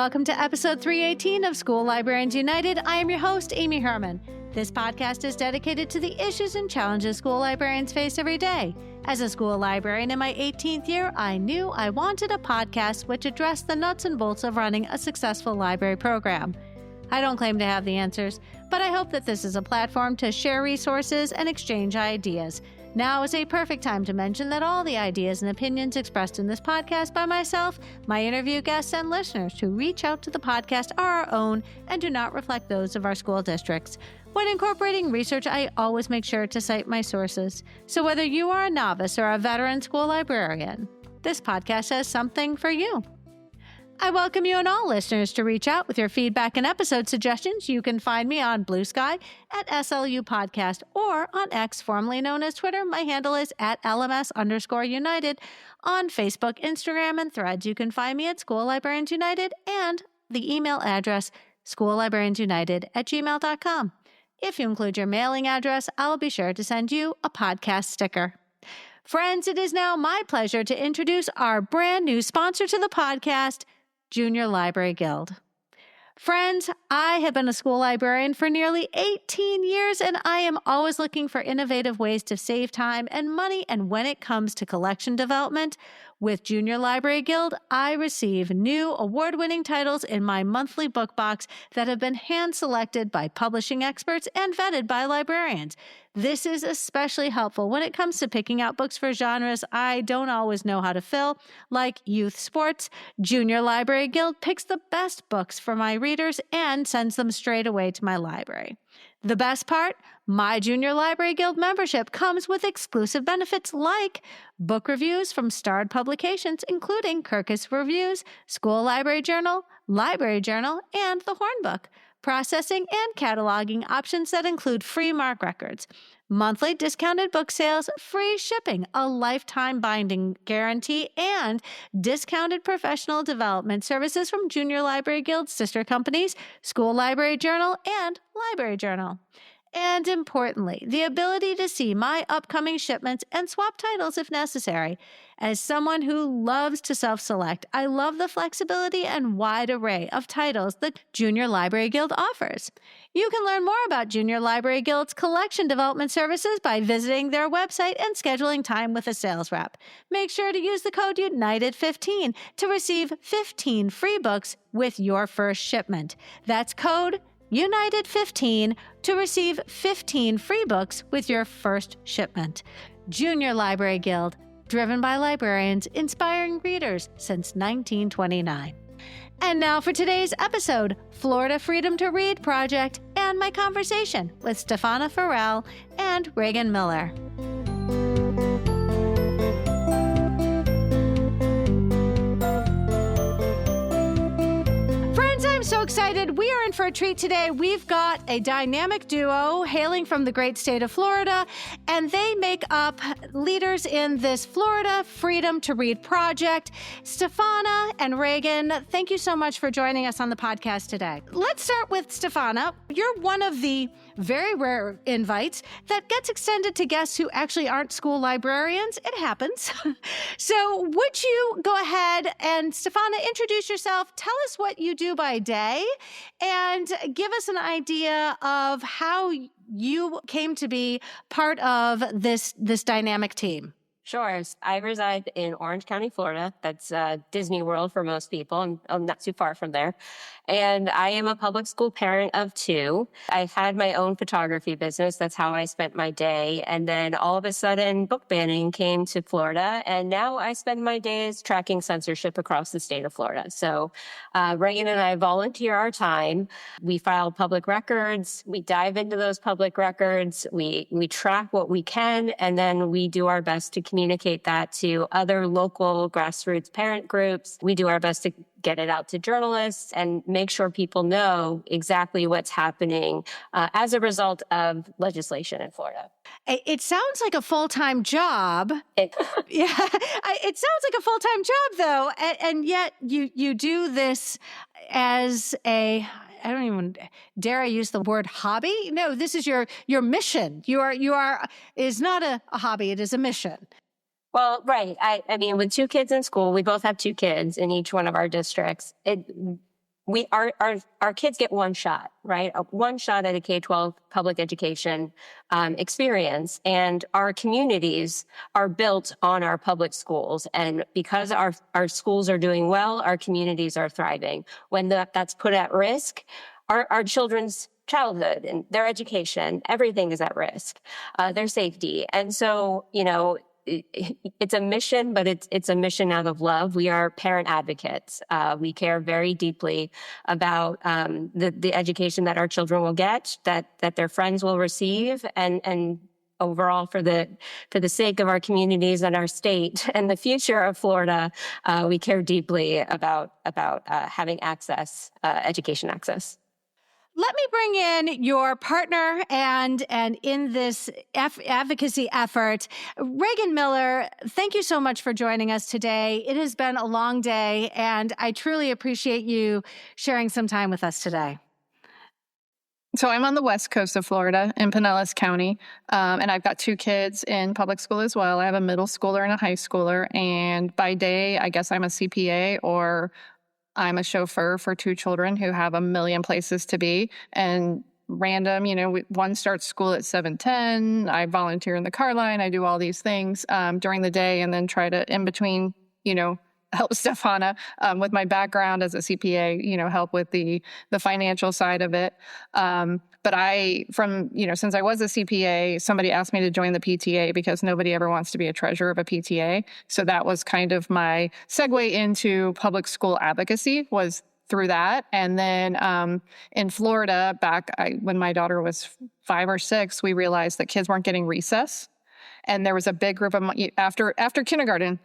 welcome to episode 318 of School Librarians United. I am your host, Amy Herman. This podcast is dedicated to the issues and challenges school librarians face every day. As a school librarian in my 18th year, I knew I wanted a podcast which addressed the nuts and bolts of running a successful library program. I don't claim to have the answers, but I hope that this is a platform to share resources and exchange ideas. Now is a perfect time to mention that all the ideas and opinions expressed in this podcast by myself, my interview guests, and listeners who reach out to the podcast are our own and do not reflect those of our school districts. When incorporating research, I always make sure to cite my sources. So whether you are a novice or a veteran school librarian, this podcast has something for you. I welcome you and all listeners to reach out with your feedback and episode suggestions. You can find me on Bluesky at SLU Podcast or on X, formerly known as Twitter. My handle is at LMS_United. On Facebook, Instagram, and Threads, you can find me at School Librarians United and the email address schoollibrariansunited@gmail.com. If you include your mailing address, I'll be sure to send you a podcast sticker. Friends, it is now my pleasure to introduce our brand new sponsor to the podcast, Junior Library Guild. Friends, I have been a school librarian for nearly 18 years, and I am always looking for innovative ways to save time and money. And when it comes to collection development, with Junior Library Guild, I receive new award-winning titles in my monthly book box that have been hand-selected by publishing experts and vetted by librarians. This is especially helpful when it comes to picking out books for genres I don't always know how to fill, like youth sports. Junior Library Guild picks the best books for my readers and sends them straight away to my library. The best part? My Junior Library Guild membership comes with exclusive benefits like book reviews from starred publications, including Kirkus Reviews, School Library Journal, Library Journal, and the Hornbook. Processing and cataloging options that include free MARC records, monthly discounted book sales, free shipping, a lifetime binding guarantee, and discounted professional development services from Junior Library Guild's sister companies, School Library Journal and Library Journal. And importantly, the ability to see my upcoming shipments and swap titles if necessary. As someone who loves to self-select, I love the flexibility and wide array of titles that Junior Library Guild offers. You can learn more about Junior Library Guild's collection development services by visiting their website and scheduling time with a sales rep. Make sure to use the code UNITED15 to receive 15 free books with your first shipment. That's code United15 to receive 15 free books with your first shipment. Junior Library Guild, driven by librarians, inspiring readers since 1929. And now for today's episode, Florida Freedom to Read Project and my conversation with Stefana Farrell and Reagan Miller. So excited. We are in for a treat today. We've got a dynamic duo hailing from the great state of Florida, and they make up leaders in this Florida Freedom to Read project. Stefana and Reagan, thank you so much for joining us on the podcast today. Let's start with Stefana. You're one of the very rare invites that gets extended to guests who actually aren't school librarians. It happens. So would you go ahead and, Stefana, introduce yourself, tell us what you do by day, and give us an idea of how you came to be part of this dynamic team. Sure. I reside in Orange County, Florida. That's Disney World for most people, and I'm not too far from there. And I am a public school parent of two. I had my own photography business. That's how I spent my day. And then all of a sudden, book banning came to Florida. And now I spend my days tracking censorship across the state of Florida. So Reagan and I volunteer our time. We file public records. We dive into those public records. We track what we can, and then we do our best to communicate that to other local grassroots parent groups. We do our best to get it out to journalists and make sure people know exactly what's happening as a result of legislation in Florida. It sounds like a full-time job. It sounds like a full-time job, though, and yet you do this as a, I don't even dare I use the word hobby. No, this is your mission. You are is not a hobby. It is a mission. Well, right. I mean, with two kids in school, we both have two kids in each one of our districts. our kids get one shot, right? One shot at a K-12 public education experience, and our communities are built on our public schools. And because our schools are doing well, our communities are thriving. When that's put at risk, our children's childhood and their education, everything is at risk, their safety. And so, it's a mission, but it's a mission out of love. We are parent advocates. We care very deeply about the education that our children will get, that their friends will receive, and overall for the sake of our communities and our state and the future of Florida, we care deeply about having access, education access. Let me bring in your partner and in this advocacy effort, Reagan Miller. Thank you so much for joining us today. It has been a long day, and I truly appreciate you sharing some time with us today. So I'm on the west coast of Florida in Pinellas County, and I've got 2 kids in public school as well. I have a middle schooler and a high schooler, and by day, I guess I'm a CPA or I'm a chauffeur for 2 children who have a million places to be, and random, one starts school at 7:10. I volunteer in the car line. I do all these things during the day, and then try to, in between, help Stefana with my background as a CPA, help with the financial side of it. But since I was a CPA, somebody asked me to join the PTA because nobody ever wants to be a treasurer of a PTA. So that was kind of my segue into public school advocacy, was through that. And then in Florida, when my daughter was 5 or 6, we realized that kids weren't getting recess. And there was a big group of after kindergarten.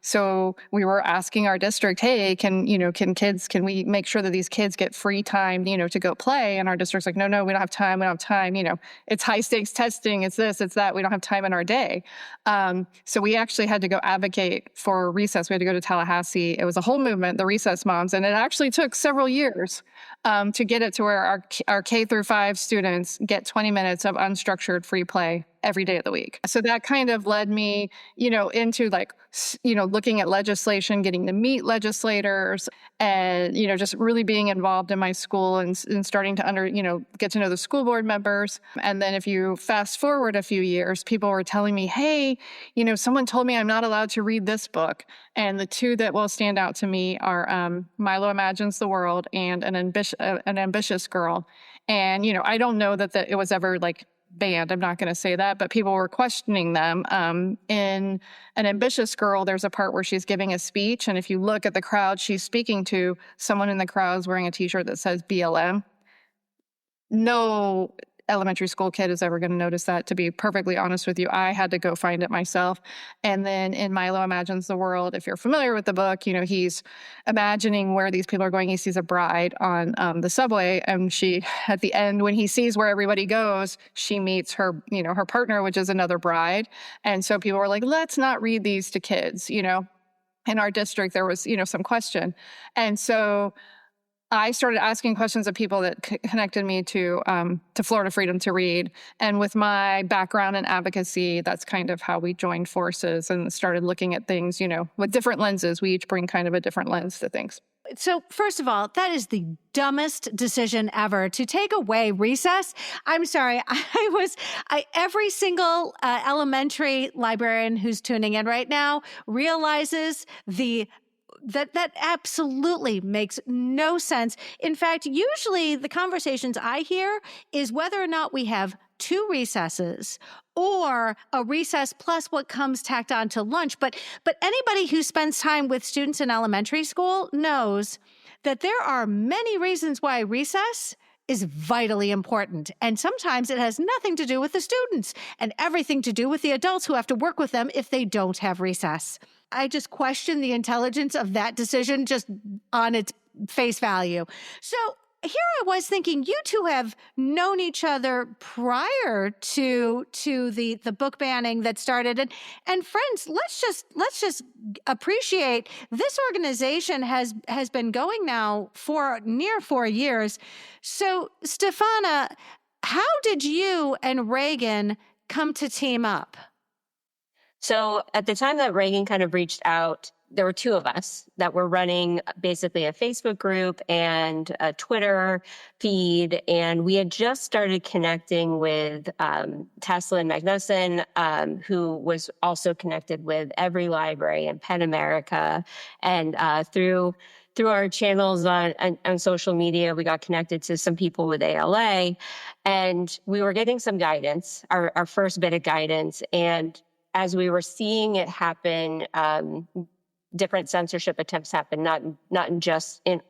So we were asking our district, hey, can we make sure that these kids get free time, to go play? And our district's like, no, we don't have time. We don't have time. It's high stakes testing. It's this, it's that. We don't have time in our day. So we actually had to go advocate for recess. We had to go to Tallahassee. It was a whole movement, the recess moms. And it actually took several years to get it to where our K through 5 students get 20 minutes of unstructured free play every day of the week. So that kind of led me, into looking at legislation, getting to meet legislators, and, just really being involved in my school and starting to get to know the school board members. And then if you fast forward a few years, people were telling me, hey, someone told me I'm not allowed to read this book. And the 2 that will stand out to me are Milo Imagines the World and An Ambitious Girl. And, I don't know that it was ever banned. I'm not going to say that, but people were questioning them. In An Ambitious Girl, there's a part where she's giving a speech, and if you look at the crowd she's speaking to, someone in the crowd is wearing a t-shirt that says BLM. No elementary school kid is ever going to notice that, to be perfectly honest with you. I had to go find it myself. And then in Milo Imagines the World, if you're familiar with the book, he's imagining where these people are going. He sees a bride on the subway, and she, at the end, when he sees where everybody goes, she meets her, her partner, which is another bride. And so people were like, let's not read these to kids, In our district, there was, some question. And so I started asking questions of people that connected me to Florida Freedom to Read. And with my background in advocacy, that's kind of how we joined forces and started looking at things, with different lenses. We each bring kind of a different lens to things. So first of all, that is the dumbest decision ever, to take away recess. I'm sorry. Every single elementary librarian who's tuning in right now realizes that absolutely makes no sense. In fact, usually the conversations I hear is whether or not we have 2 recesses or a recess plus what comes tacked on to lunch. But anybody who spends time with students in elementary school knows that there are many reasons why recess is vitally important. And sometimes it has nothing to do with the students and everything to do with the adults who have to work with them if they don't have recess. I just question the intelligence of that decision just on its face value. So here I was thinking, you 2 have known each other prior to the book banning that started. And friends, let's just appreciate this organization has been going now for near 4 years. So Stefana, how did you and Reagan come to team up? So at the time that Reagan kind of reached out, there were two of us that were running basically a Facebook group and a Twitter feed. And we had just started connecting with Tesla and Magnuson, who was also connected with EveryLibrary and Pen America. And through our channels on social media, we got connected to some people with ALA, and we were getting some guidance, our first bit of guidance. And as we were seeing it happen, different censorship attempts happen, not just in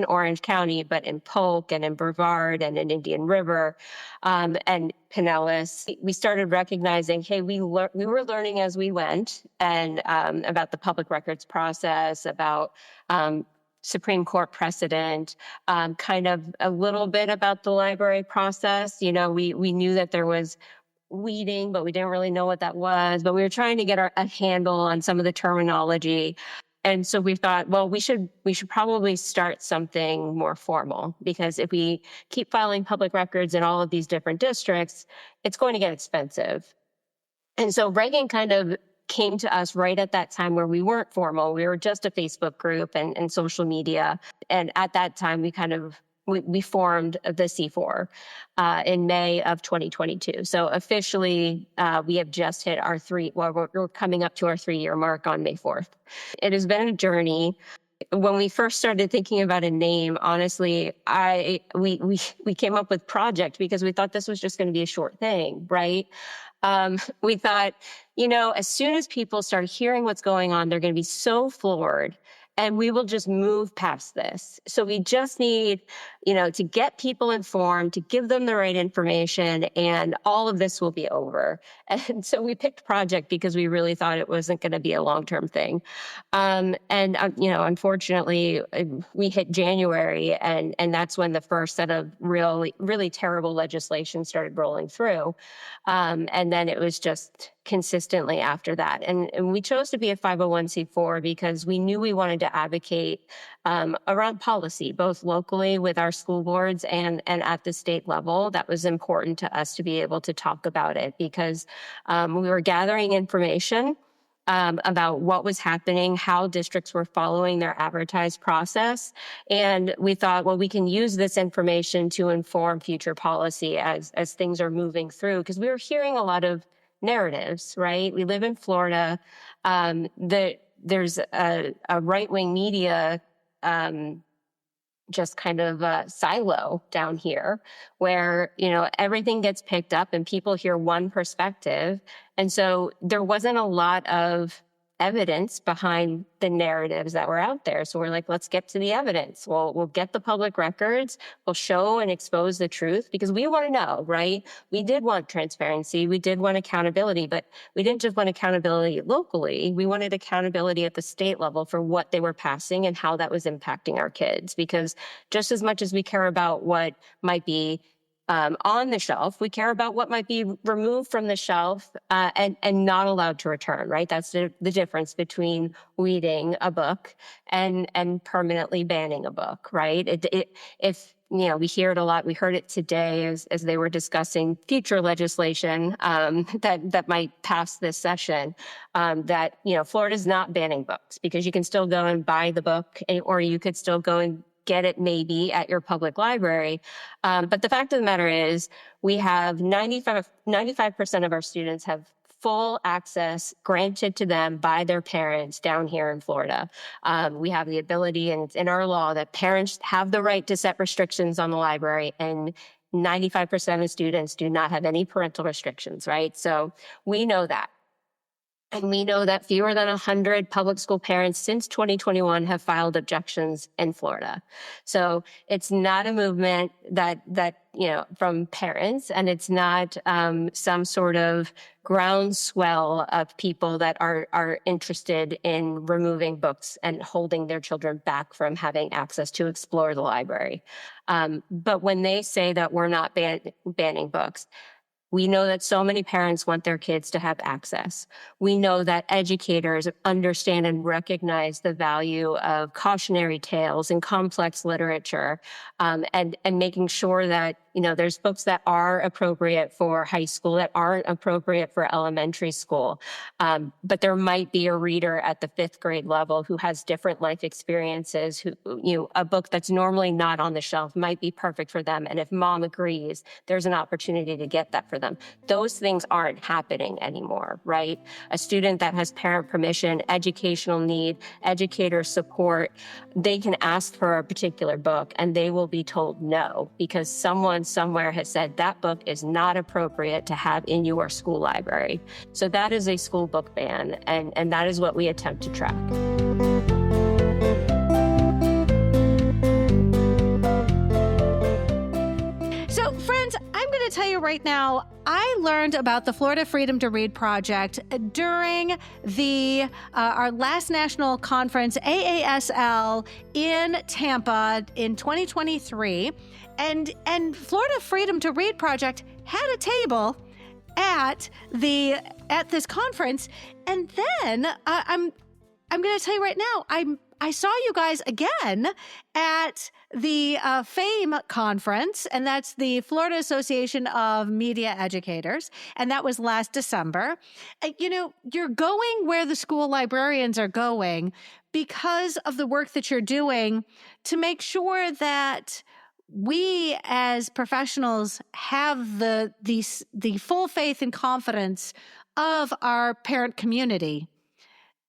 Orange County, but in Polk and in Brevard and in Indian River, and Pinellas. We started recognizing, hey, we were learning as we went, and about the public records process, about Supreme Court precedent, kind of a little bit about the library process. You know, we knew that there was weeding, but we didn't really know what that was. But we were trying to get a handle on some of the terminology. And so we thought, well, we should probably start something more formal, because if we keep filing public records in all of these different districts, it's going to get expensive. And so Reagan kind of came to us right at that time where we weren't formal. We were just a Facebook group and social media. And at that time, we formed the C4 in May of 2022. So officially, we have just hit we're coming up to our 3-year mark on May 4th. It has been a journey. When we first started thinking about a name, honestly, we came up with Project because we thought this was just going to be a short thing, right? We thought, as soon as people start hearing what's going on, they're going to be so floored, and we will just move past this. So we just need, to get people informed, to give them the right information, and all of this will be over. And so we picked Project because we really thought it wasn't going to be a long-term thing. Unfortunately, we hit January, and that's when the first set of really terrible legislation started rolling through. And then it was just consistently after that. And we chose to be a 501c4 because we knew we wanted to advocate around policy, both locally with our school boards and at the state level. That was important to us to be able to talk about it, because we were gathering information about what was happening, how districts were following their advertised process. And we thought, well, we can use this information to inform future policy as things are moving through, because we were hearing a lot of narratives, right? We live in Florida. There's a right-wing media just kind of silo down here where, everything gets picked up and people hear one perspective. And so there wasn't a lot of evidence behind the narratives that were out there. So we're like, let's get to the evidence. We'll get the public records. We'll show and expose the truth, because we want to know, right? We did want transparency. We did want accountability, but we didn't just want accountability locally. We wanted accountability at the state level for what they were passing and how that was impacting our kids. Because just as much as we care about what might be on the shelf, we care about what might be removed from the shelf and not allowed to return, right? That's the difference between weeding a book and permanently banning a book, right? We hear it a lot. We heard it today as they were discussing future legislation that might pass this session, that, Florida's not banning books, because you can still go and buy the book, or you could still go and get it maybe at your public library. But the fact of the matter is, we have 95% of our students have full access granted to them by their parents down here in Florida. We have the ability, and it's in our law, that parents have the right to set restrictions on the library, and 95% of students do not have any parental restrictions, right? So we know that. And we know that fewer than 100 public school parents since 2021 have filed objections in Florida. So it's not a movement that from parents, and it's not some sort of groundswell of people that are interested in removing books and holding their children back from having access to explore the library. But when they say that we're not banning books, we know that so many parents want their kids to have access. We know that educators understand and recognize the value of cautionary tales and complex literature, and making sure that there's books that are appropriate for high school that aren't appropriate for elementary school. But there might be a reader at the 5th grade level who has different life experiences, a book that's normally not on the shelf might be perfect for them. And if mom agrees, there's an opportunity to get that for them. Those things aren't happening anymore, right? A student that has parent permission, educational need, educator support, they can ask for a particular book and they will be told no, because someone somewhere has said that book is not appropriate to have in your school library. So that is a school book ban, and that is what we attempt to track. So, friends, I'm going to tell you right now, I learned about the Florida Freedom to Read project during our last national conference, AASL, in Tampa in 2023. And Florida Freedom to Read project had a table at this conference. And then I'm going to tell you right now, I saw you guys again at the FAME conference, and that's the Florida Association of Media Educators, and that was last December. You're going where the school librarians are going because of the work that you're doing to make sure that we as professionals have the full faith and confidence of our parent community.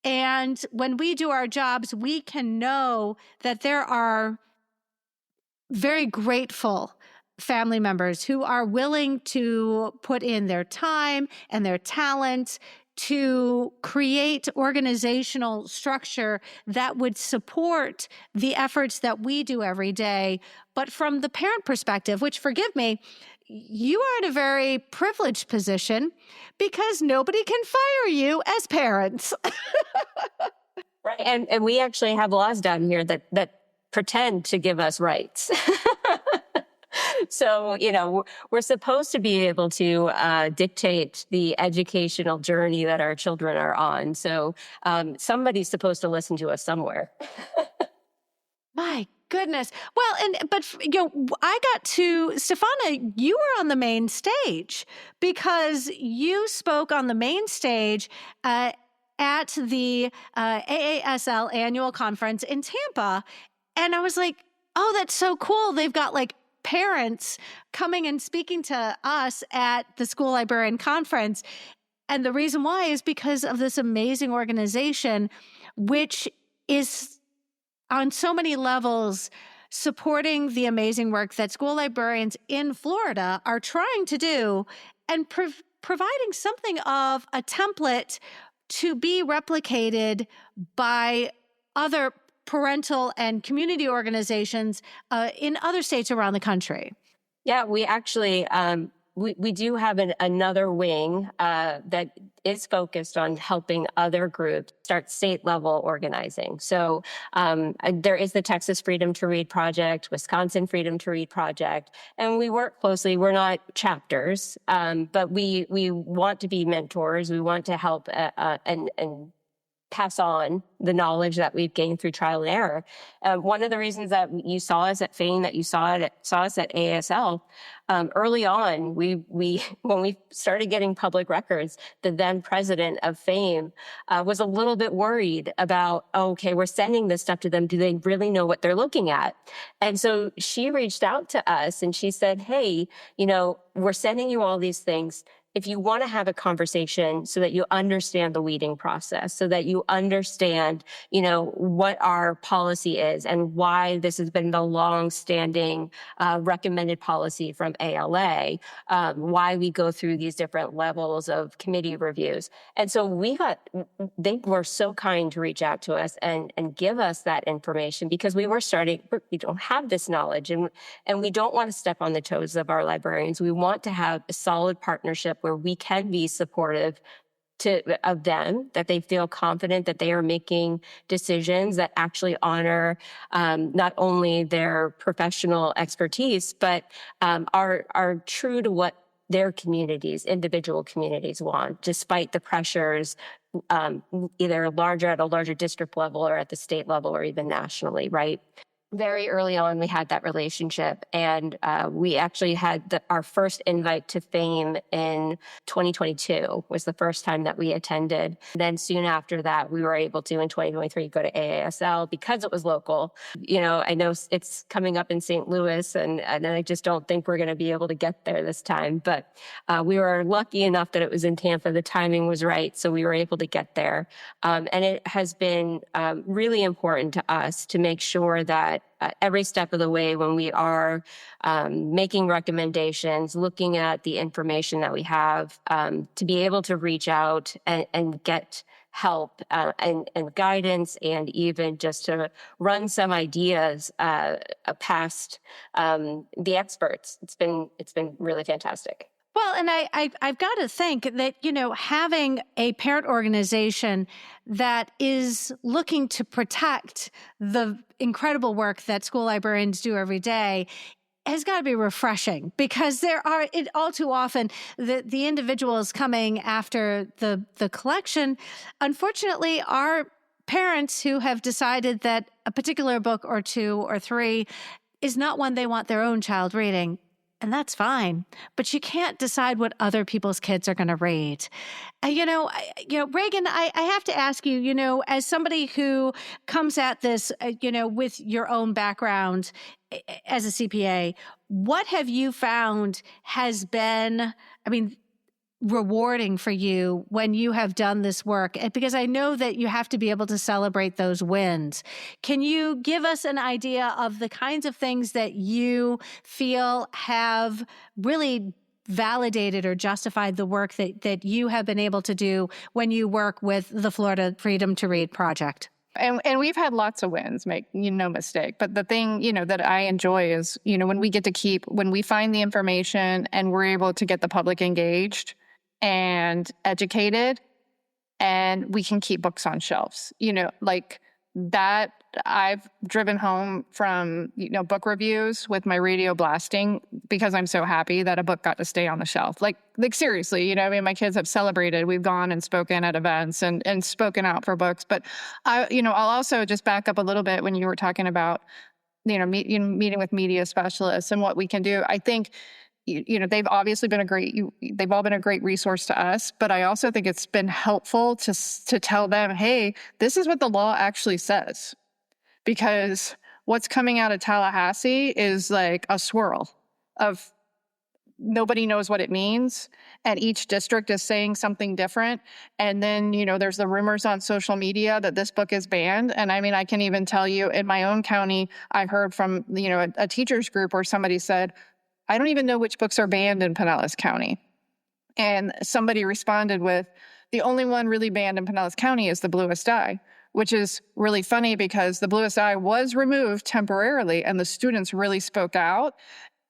And when we do our jobs, we can know that there are very grateful family members who are willing to put in their time and their talent to create organizational structure that would support the efforts that we do every day. But from the parent perspective, which, forgive me, you are in a very privileged position because nobody can fire you as parents. Right. And we actually have laws down here that pretend to give us rights. So, we're supposed to be able to dictate the educational journey that our children are on. So somebody's supposed to listen to us somewhere. My goodness. Well, but I got to, Stefana, you were on the main stage because you spoke on the main stage at the AASL annual conference in Tampa. And I was like, oh, that's so cool. They've got parents coming and speaking to us at the school librarian conference. And the reason why is because of this amazing organization, which is on so many levels supporting the amazing work that school librarians in Florida are trying to do and providing something of a template to be replicated by other parental and community organizations in other states around the country. Yeah, we actually, we do have another wing that is focused on helping other groups start state-level organizing. So there is the Texas Freedom to Read Project, Wisconsin Freedom to Read Project, and we work closely. We're not chapters, but we want to be mentors. We want to help and pass on the knowledge that we've gained through trial and error. One of the reasons that you saw us at FAME, that you saw us at ASL, early on, when we started getting public records, the then president of FAME was a little bit worried about, okay, we're sending this stuff to them. Do they really know what they're looking at? And so she reached out to us and she said, hey, we're sending you all these things. If you want to have a conversation so that you understand the weeding process, so that you understand, what our policy is and why this has been the long-standing recommended policy from ALA, why we go through these different levels of committee reviews. And so they were so kind to reach out to us and give us that information because we don't have this knowledge and we don't want to step on the toes of our librarians. We want to have a solid partnership where we can be supportive of them, that they feel confident that they are making decisions that actually honor not only their professional expertise, but are true to what their individual communities want, despite the pressures either at a larger district level or at the state level or even nationally, right? very early on, we had that relationship, and we actually had our first invite to fame in 2022 was the first time that we attended. Then soon after that, we were able to, in 2023, go to AASL because it was local. I know it's coming up in St. Louis, and I just don't think we're going to be able to get there this time. But we were lucky enough that it was in Tampa. The timing was right, so we were able to get there. And it has been really important to us to make sure that every step of the way when we are making recommendations, looking at the information that we have, to be able to reach out and get help and guidance, and even just to run some ideas past the experts. It's been really fantastic. Well, and I've got to think that, having a parent organization that is looking to protect the incredible work that school librarians do every day has got to be refreshing, because all too often the individuals coming after the collection, unfortunately, are parents who have decided that a particular book or two or three is not one they want their own child reading. And that's fine, but you can't decide what other people's kids are going to read. Reagan, I have to ask you, as somebody who comes at this, with your own background as a CPA, what have you found has been, rewarding for you when you have done this work? Because I know that you have to be able to celebrate those wins. Can you give us an idea of the kinds of things that you feel have really validated or justified the work that you have been able to do when you work with the Florida Freedom to Read project? And we've had lots of wins, make no mistake. But the thing, that I enjoy is, when we find the information and we're able to get the public engaged and educated, and we can keep books on shelves, like that. I've driven home from, book reviews with my radio blasting because I'm so happy that a book got to stay on the shelf. Like seriously, my kids have celebrated. We've gone and spoken at events and spoken out for books. But I'll also just back up a little bit when you were talking about, meeting with media specialists and what we can do. I think, they've obviously been they've all been a great resource to us, but I also think it's been helpful to tell them, hey, this is what the law actually says. Because what's coming out of Tallahassee is like a swirl of nobody knows what it means. And each district is saying something different. And then, there's the rumors on social media that this book is banned. And I can even tell you in my own county, I heard from, a teachers group where somebody said, I don't even know which books are banned in Pinellas County. And somebody responded with, the only one really banned in Pinellas County is The Bluest Eye, which is really funny because The Bluest Eye was removed temporarily and the students really spoke out.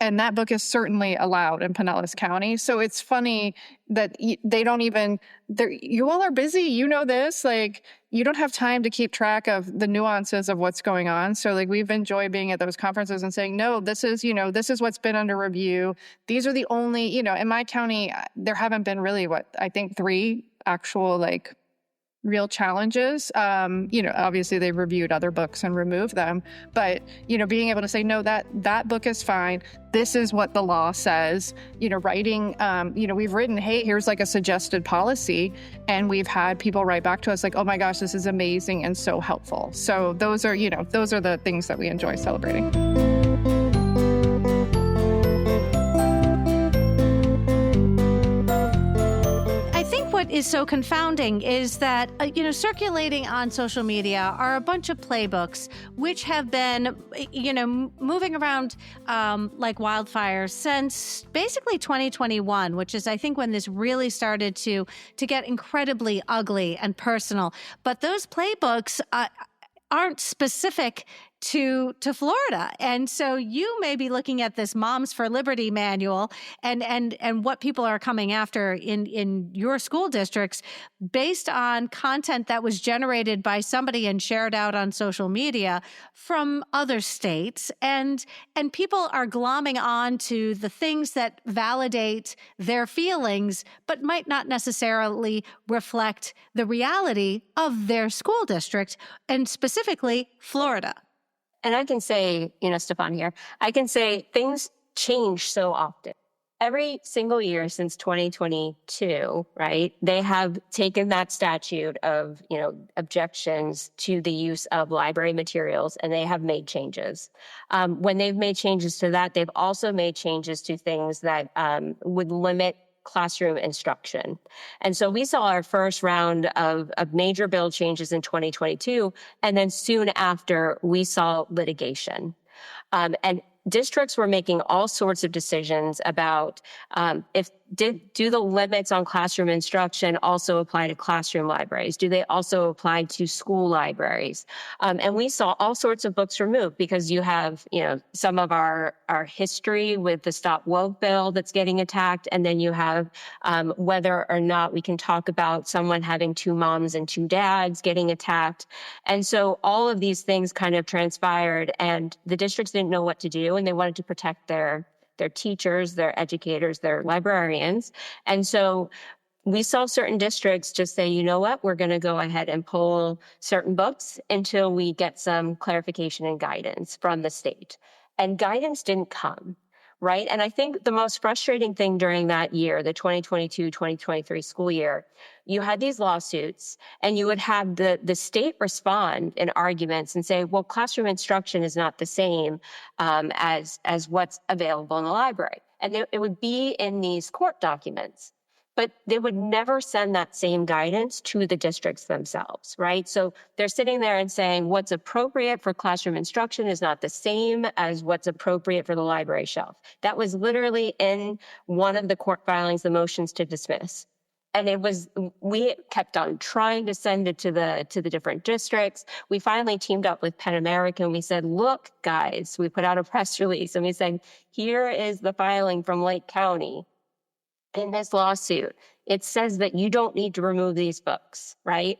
And that book is certainly allowed in Pinellas County. So it's funny that they don't even, you all are busy, this, you don't have time to keep track of the nuances of what's going on. So we've enjoyed being at those conferences and saying, no, this is what's been under review. These are the only, in my county, there haven't been really I think 3 actual real challenges. Obviously they've reviewed other books and removed them, but, being able to say, no, that book is fine. This is what the law says, writing, we've written, hey, here's a suggested policy. And we've had people write back to us oh my gosh, this is amazing and so helpful. So those are the things that we enjoy celebrating. What is so confounding is that, circulating on social media are a bunch of playbooks which have been, moving around like wildfire since basically 2021, which is, I think, when this really started to get incredibly ugly and personal. But those playbooks aren't specific to Florida. And so you may be looking at this Moms for Liberty manual and what people are coming after in your school districts based on content that was generated by somebody and shared out on social media from other states. And people are glomming on to the things that validate their feelings, but might not necessarily reflect the reality of their school district, and specifically Florida. And I can say, Stefan here, I can say things change so often. Every single year since 2022, right, they have taken that statute of, objections to the use of library materials, and they have made changes. When they've made changes to that, they've also made changes to things that would limit classroom instruction. And so we saw our first round of major bill changes in 2022, and then soon after, we saw litigation. And districts were making all sorts of decisions about do the limits on classroom instruction also apply to classroom libraries? Do they also apply to school libraries? And we saw all sorts of books removed because you have, some of our history with the Stop Woke bill that's getting attacked. And then you have whether or not we can talk about someone having two moms and two dads getting attacked. And so all of these things kind of transpired, and the districts didn't know what to do, and they wanted to protect their teachers, their educators, their librarians. And so we saw certain districts just say, you know what, we're going to go ahead and pull certain books until we get some clarification and guidance from the state. And guidance didn't come, right? And I think the most frustrating thing during that year, the 2022-2023 school year, you had these lawsuits, and you would have the state respond in arguments and say, well, classroom instruction is not the same as what's available in the library. And it would be in these court documents, but they would never send that same guidance to the districts themselves, right? So they're sitting there and saying what's appropriate for classroom instruction is not the same as what's appropriate for the library shelf. That was literally in one of the court filings, the motions to dismiss. And we kept on trying to send it to the different districts. We finally teamed up with Penn America, and we said, look, guys, we put out a press release, and we said, here is the filing from Lake County in this lawsuit. It says that you don't need to remove these books, right?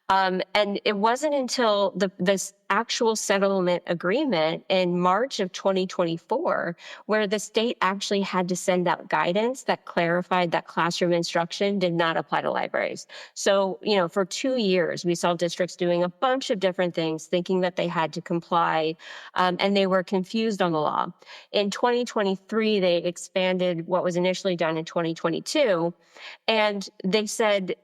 And it wasn't until this actual settlement agreement in March of 2024 where the state actually had to send out guidance that clarified that classroom instruction did not apply to libraries. So, for 2 years, we saw districts doing a bunch of different things, thinking that they had to comply, and they were confused on the law. In 2023, they expanded what was initially done in 2022, and they said,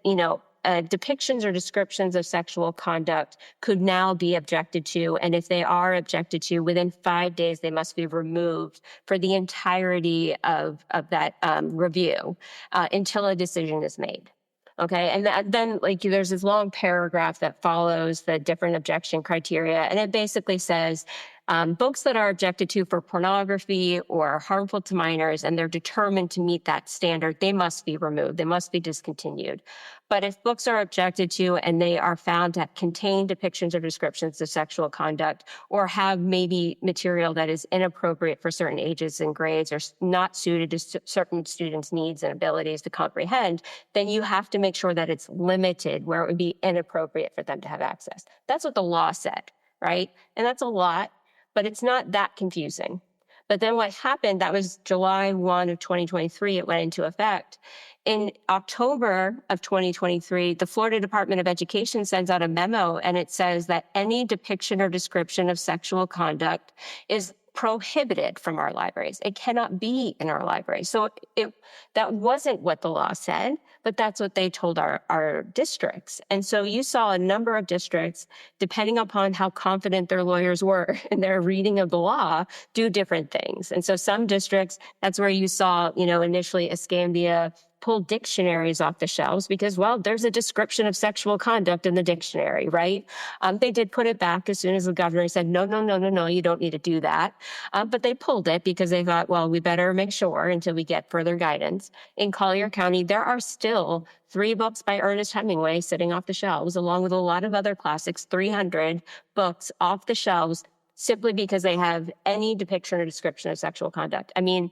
depictions or descriptions of sexual conduct could now be objected to. And if they are objected to, within 5 days, they must be removed for the entirety of that review until a decision is made. Okay. And then there's this long paragraph that follows the different objection criteria. And it basically says, books that are objected to for pornography or harmful to minors, and they're determined to meet that standard, they must be removed. They must be discontinued. But if books are objected to and they are found to contain depictions or descriptions of sexual conduct, or have maybe material that is inappropriate for certain ages and grades, or not suited to certain students' needs and abilities to comprehend, then you have to make sure that it's limited where it would be inappropriate for them to have access. That's what the law said, right? And that's a lot, but it's not that confusing. But then what happened, that was July 1 of 2023, it went into effect. In October of 2023, the Florida Department of Education sends out a memo, and it says that any depiction or description of sexual conduct is prohibited from our libraries. It cannot be in our libraries. So that wasn't what the law said, but that's what they told our districts. And so you saw a number of districts, depending upon how confident their lawyers were in their reading of the law, do different things. And so some districts, that's where you saw, initially Escambia pull dictionaries off the shelves because, well, there's a description of sexual conduct in the dictionary, right? They did put it back as soon as the governor said, no, you don't need to do that. But they pulled it because they thought, well, we better make sure until we get further guidance. In Collier County, there are still 3 books by Ernest Hemingway sitting off the shelves, along with a lot of other classics, 300 books off the shelves, simply because they have any depiction or description of sexual conduct. I mean,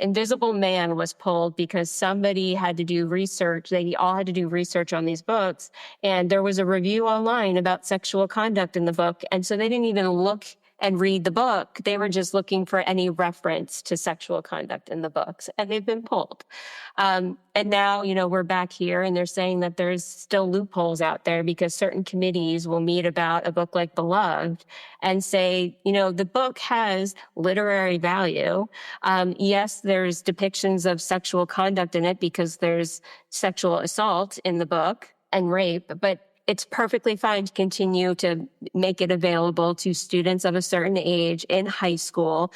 Invisible Man was pulled because somebody had to do research. They all had to do research on these books. And there was a review online about sexual conduct in the book. And so they didn't even look and read the book. They were just looking for any reference to sexual conduct in the books, and they've been pulled. And now, we're back here and they're saying that there's still loopholes out there because certain committees will meet about a book like Beloved and say, the book has literary value. Yes, there's depictions of sexual conduct in it because there's sexual assault in the book and rape, but it's perfectly fine to continue to make it available to students of a certain age in high school,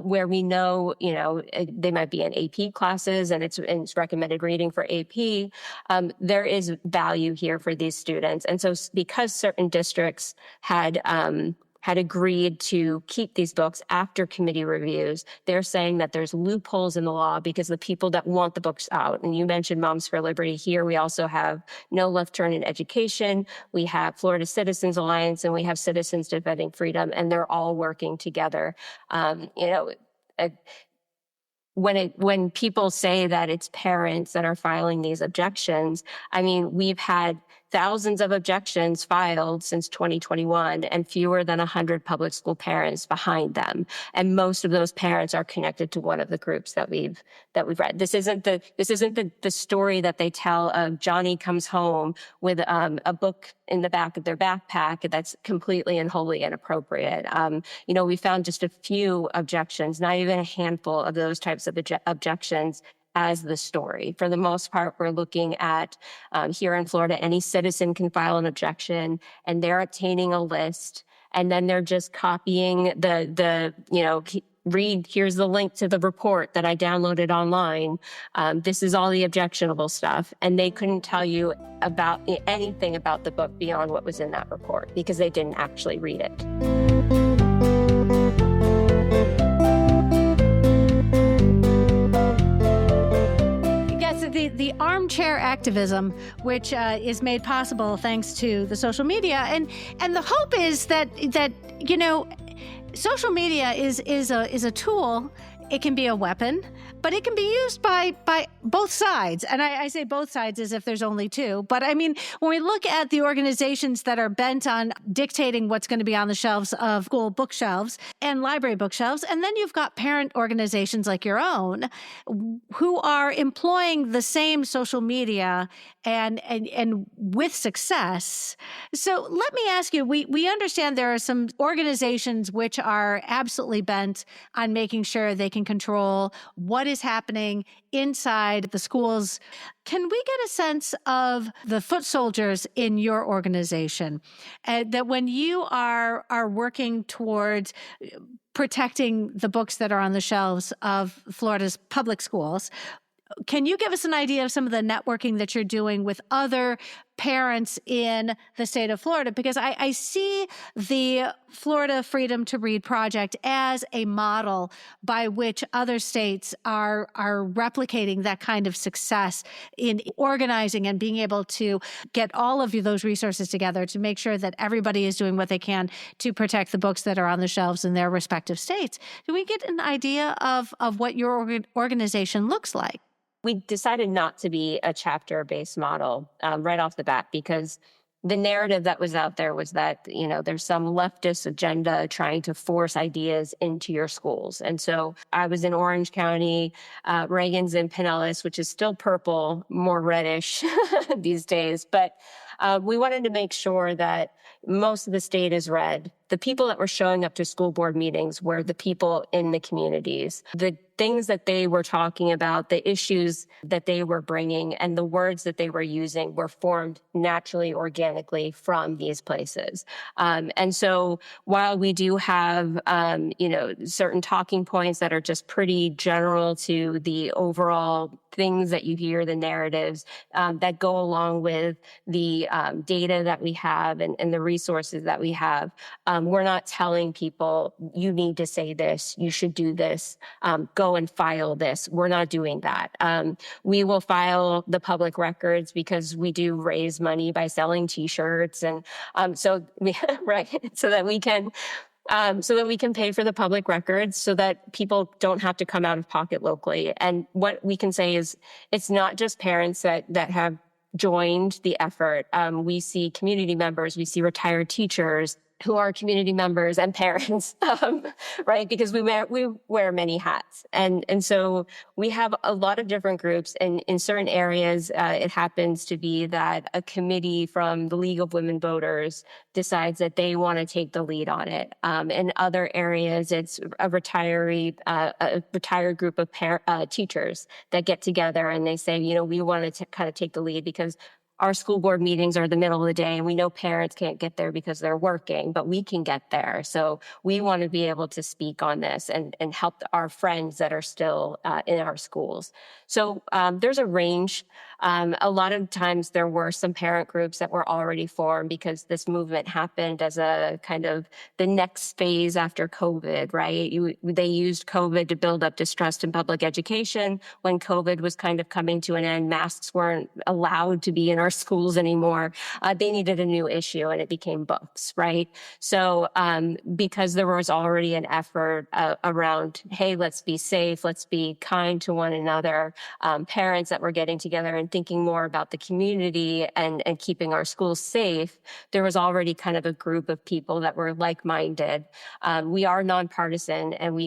where we know, they might be in AP classes and it's recommended reading for AP. There is value here for these students. And so because certain districts had agreed to keep these books after committee reviews, they're saying that there's loopholes in the law because the people that want the books out, and you mentioned Moms for Liberty here, we also have No Left Turn in Education, we have Florida Citizens Alliance, and we have Citizens Defending Freedom, and they're all working together. When people say that it's parents that are filing these objections, we've had thousands of objections filed since 2021 and fewer than 100 public school parents behind them. And most of those parents are connected to one of the groups that we've read. This isn't the story that they tell of Johnny comes home with a book in the back of their backpack that's completely and wholly inappropriate. We found just a few objections, not even a handful of those types of objections as the story. For the most part, we're looking at here in Florida, any citizen can file an objection and they're obtaining a list and then they're just copying here's the link to the report that I downloaded online. This is all the objectionable stuff. And they couldn't tell you about anything about the book beyond what was in that report because they didn't actually read it. The armchair activism, which is made possible thanks to the social media, and the hope is that social media is a tool. It can be a weapon, but it can be used by both sides. And I say both sides as if there's only two. But when we look at the organizations that are bent on dictating what's going to be on the shelves of school bookshelves and library bookshelves, and then you've got parent organizations like your own who are employing the same social media and with success. So let me ask you, we understand there are some organizations which are absolutely bent on making sure they can control what is happening inside the schools. Can we get a sense of the foot soldiers in your organization? That when you are working towards protecting the books that are on the shelves of Florida's public schools, can you give us an idea of some of the networking that you're doing with other parents in the state of Florida? Because I see the Florida Freedom to Read project as a model by which other states are replicating that kind of success in organizing and being able to get all of those resources together to make sure that everybody is doing what they can to protect the books that are on the shelves in their respective states. Do we get an idea of what your organization looks like? We decided not to be a chapter-based model right off the bat because the narrative that was out there was that, there's some leftist agenda trying to force ideas into your schools. And so I was in Orange County, Reagan's in Pinellas, which is still purple, more reddish these days. But we wanted to make sure that most of the state is red. The people that were showing up to school board meetings were the people in the communities. The things that they were talking about, the issues that they were bringing, and the words that they were using were formed naturally, organically from these places. And so while we do have, certain talking points that are just pretty general to the overall things that you hear, the narratives that go along with the data that we have and the resources that we have, we're not telling people, you need to say this, you should do this, go and file this. We're not doing that. We will file the public records because we do raise money by selling T-shirts, and so that we can pay for the public records so that people don't have to come out of pocket locally. And what we can say is it's not just parents that have joined the effort. We see community members, we see retired teachers, who are community members and parents, right? Because we wear many hats. And so we have a lot of different groups, and in certain areas, it happens to be that a committee from the League of Women Voters decides that they want to take the lead on it. In other areas, it's a retired group of teachers that get together and they say, we want to kind of take the lead because our school board meetings are the middle of the day, and we know parents can't get there because they're working, but we can get there. So we want to be able to speak on this and help our friends that are still in our schools. So there's a range. A lot of times there were some parent groups that were already formed because this movement happened as a kind of the next phase after COVID, right? They used COVID to build up distrust in public education. When COVID was kind of coming to an end, masks weren't allowed to be in our schools anymore. They needed a new issue, and it became books, right? So because there was already an effort around, hey, let's be safe, let's be kind to one another, parents that were getting together and thinking more about the community and keeping our schools safe, there was already kind of a group of people that were like-minded. We are nonpartisan, and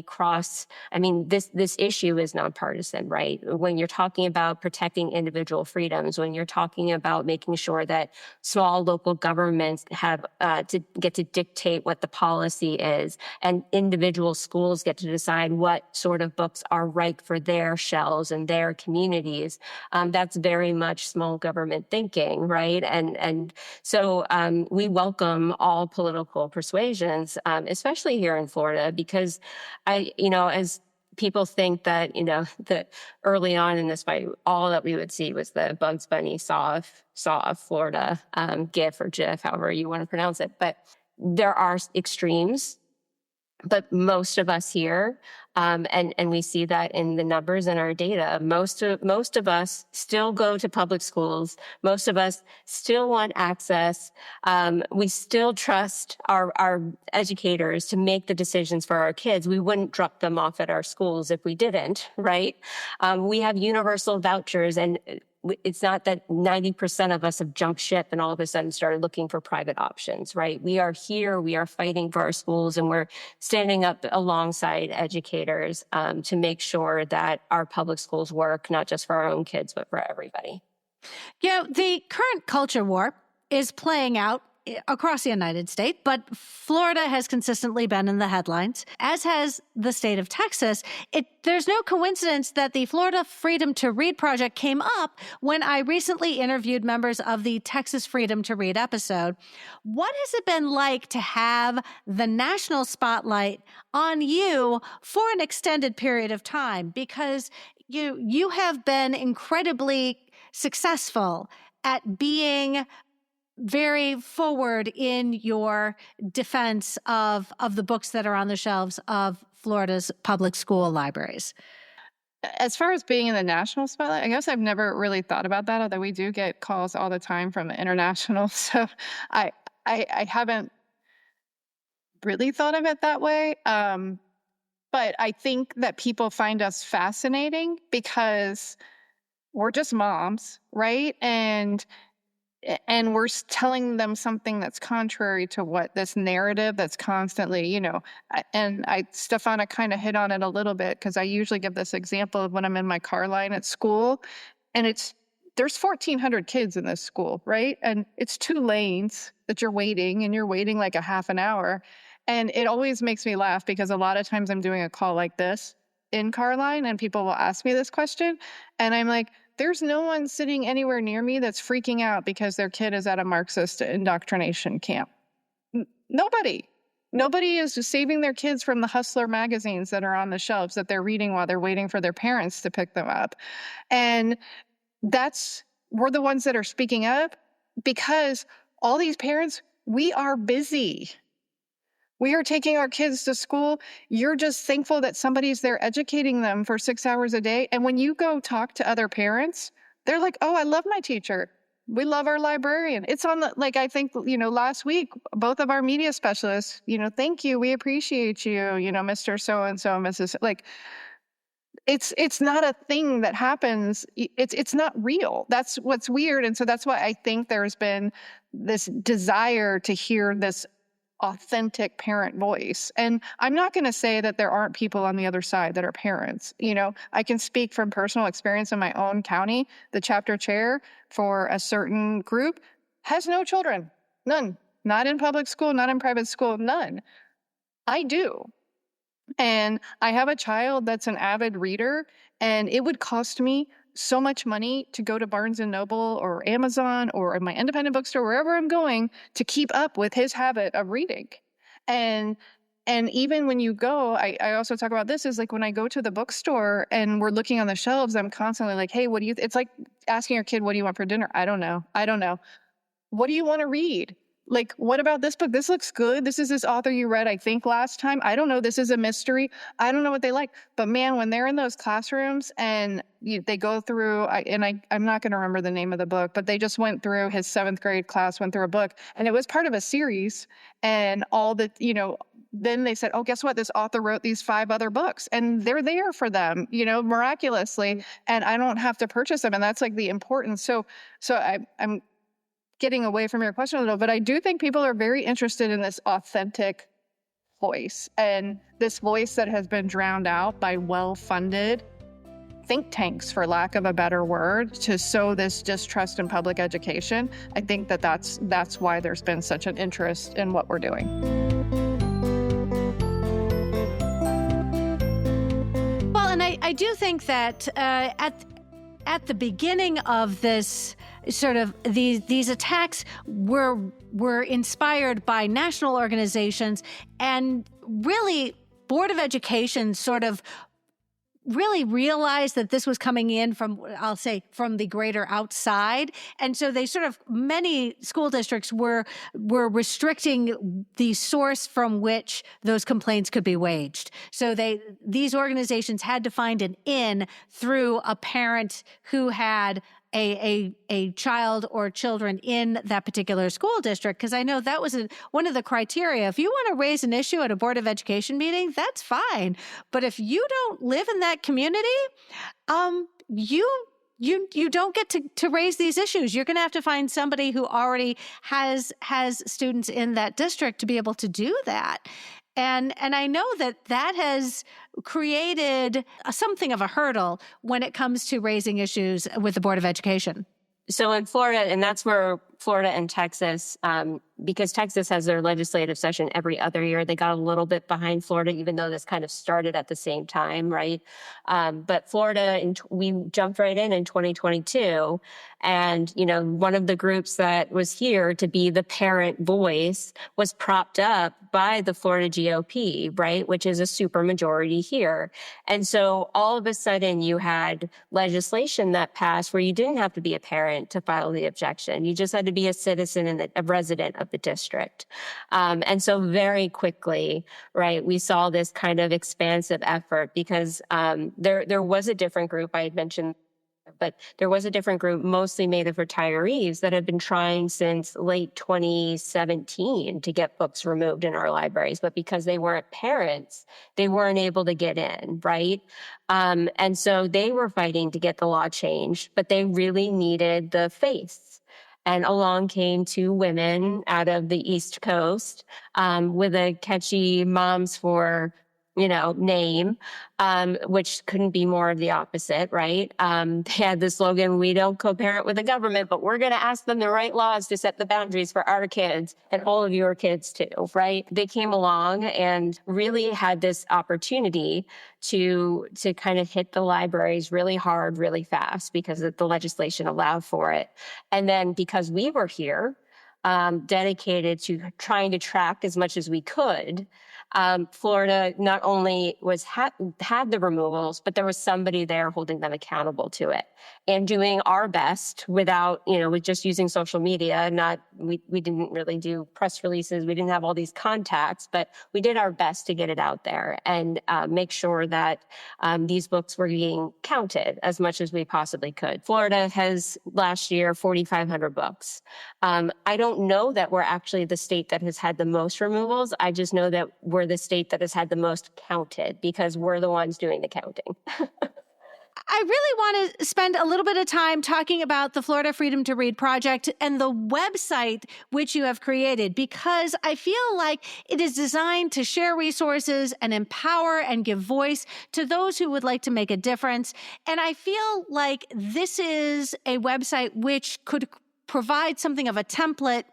this issue is nonpartisan, right? When you're talking about protecting individual freedoms, when you're talking about making sure that small local governments have to get to dictate what the policy is, and individual schools get to decide what sort of books are right for their shelves and their communities, that's very much small government thinking, right? And so we welcome all political persuasions, especially here in Florida, because as people think that, that early on in this fight, all that we would see was the Bugs Bunny saw of Florida GIF or GIF, however you want to pronounce it. But there are extremes. But most of us here, and we see that in the numbers and our data, most of us still go to public schools. Most of us still want access. We still trust our educators to make the decisions for our kids. We wouldn't drop them off at our schools if we didn't, right? We have universal vouchers, and it's not that 90% of us have jumped ship and all of a sudden started looking for private options, right? We are here, we are fighting for our schools, and we're standing up alongside educators to make sure that our public schools work, not just for our own kids, but for everybody. The current culture war is playing out across the United States, but Florida has consistently been in the headlines, as has the state of Texas. There's no coincidence that the Florida Freedom to Read project came up when I recently interviewed members of the Texas Freedom to Read episode. What has it been like to have the national spotlight on you for an extended period of time? Because you have been incredibly successful at being very forward in your defense of the books that are on the shelves of Florida's public school libraries. As far as being in the national spotlight, I guess I've never really thought about that, although we do get calls all the time from international. So I haven't really thought of it that way. But I think that people find us fascinating because we're just moms, right? And we're telling them something that's contrary to what this narrative that's constantly, and Stefana kind of hit on it a little bit, because I usually give this example of when I'm in my car line at school, and there's 1,400 kids in this school, right? And it's 2 lanes that you're waiting, and you're waiting like a half an hour. And it always makes me laugh because a lot of times I'm doing a call like this in car line, and people will ask me this question, and I'm like, there's no one sitting anywhere near me that's freaking out because their kid is at a Marxist indoctrination camp. Nobody is just saving their kids from the Hustler magazines that are on the shelves that they're reading while they're waiting for their parents to pick them up. And we're the ones that are speaking up because all these parents, we are busy. We are taking our kids to school. You're just thankful that somebody's there educating them for 6 hours a day. And when you go talk to other parents, they're like, oh, I love my teacher. We love our librarian. It's on I think, last week, both of our media specialists, thank you. We appreciate you, Mr. So-and-so, Mrs. It's not a thing that happens. It's not real. That's what's weird. And so that's why I think there's been this desire to hear this authentic parent voice. And I'm not going to say that there aren't people on the other side that are parents. I can speak from personal experience in my own county. The chapter chair for a certain group has no children, none, not in public school, not in private school, none. I do. And I have a child that's an avid reader, and it would cost me so much money to go to Barnes and Noble or Amazon or my independent bookstore, wherever I'm going, to keep up with his habit of reading. And even when you go, I also talk about this, is like when I go to the bookstore and we're looking on the shelves, I'm constantly like, hey, what do you, it's like asking your kid, what do you want for dinner? I don't know. What do you want to read? Like, what about this book? This looks good. This is this author you read, I think, last time. I don't know. This is a mystery. I don't know what they like. But man, when they're in those classrooms and they go through, I'm not going to remember the name of the book, but they just went through, his 7th grade class went through a book, and it was part of a series. And then they said, oh, guess what? This author wrote these 5 other books, and they're there for them, miraculously. And I don't have to purchase them. And that's like the importance. So I'm getting away from your question a little, but I do think people are very interested in this authentic voice, and this voice that has been drowned out by well-funded think tanks, for lack of a better word, to sow this distrust in public education. I think that's why there's been such an interest in what we're doing. Well, and I do think that at the beginning of this sort of these attacks were inspired by national organizations, and really Board of Education sort of really realized that this was coming in from, I'll say, from the greater outside. And so many school districts were restricting the source from which those complaints could be waged. So these organizations had to find an in through a parent who had a child or children in that particular school district, because I know that was one of the criteria. If you want to raise an issue at a Board of Education meeting, that's fine. But if you don't live in that community, you don't get to raise these issues. You're going to have to find somebody who already has students in that district to be able to do that. And I know that has created something of a hurdle when it comes to raising issues with the Board of Education. So in Florida, and that's where Florida and Texas, because Texas has their legislative session every other year, they got a little bit behind Florida, even though this kind of started at the same time, right? But Florida, we jumped right in 2022. And, one of the groups that was here to be the parent voice was propped up by the Florida GOP, right? Which is a super majority here. And so all of a sudden you had legislation that passed where you didn't have to be a parent to file the objection. You just had to be a citizen and a resident of the district. And so very quickly, right, we saw this kind of expansive effort because there was a different group I had mentioned, but there was a different group mostly made of retirees that had been trying since late 2017 to get books removed in our libraries. But because they weren't parents, they weren't able to get in, right? And so they were fighting to get the law changed, but they really needed the face. And along came 2 women out of the East Coast with a catchy Moms for name, which couldn't be more of the opposite, right? They had the slogan, we don't co-parent with the government, but we're going to ask them to write laws to set the boundaries for our kids and all of your kids too, right? They came along and really had this opportunity to kind of hit the libraries really hard, really fast because the legislation allowed for it. And then because we were here, dedicated to trying to track as much as we could, Florida not only had the removals, but there was somebody there holding them accountable to it and doing our best without, with just using social media. We didn't really do press releases. We didn't have all these contacts, but we did our best to get it out there and make sure that these books were being counted as much as we possibly could. Florida has last year 4,500 books. I don't know that we're actually the state that has had the most removals. I just know that we're the state that has had the most counted because we're the ones doing the counting. I really want to spend a little bit of time talking about the Florida Freedom to Read project and the website which you have created, because I feel like it is designed to share resources and empower and give voice to those who would like to make a difference. And I feel like this is a website which could provide something of a template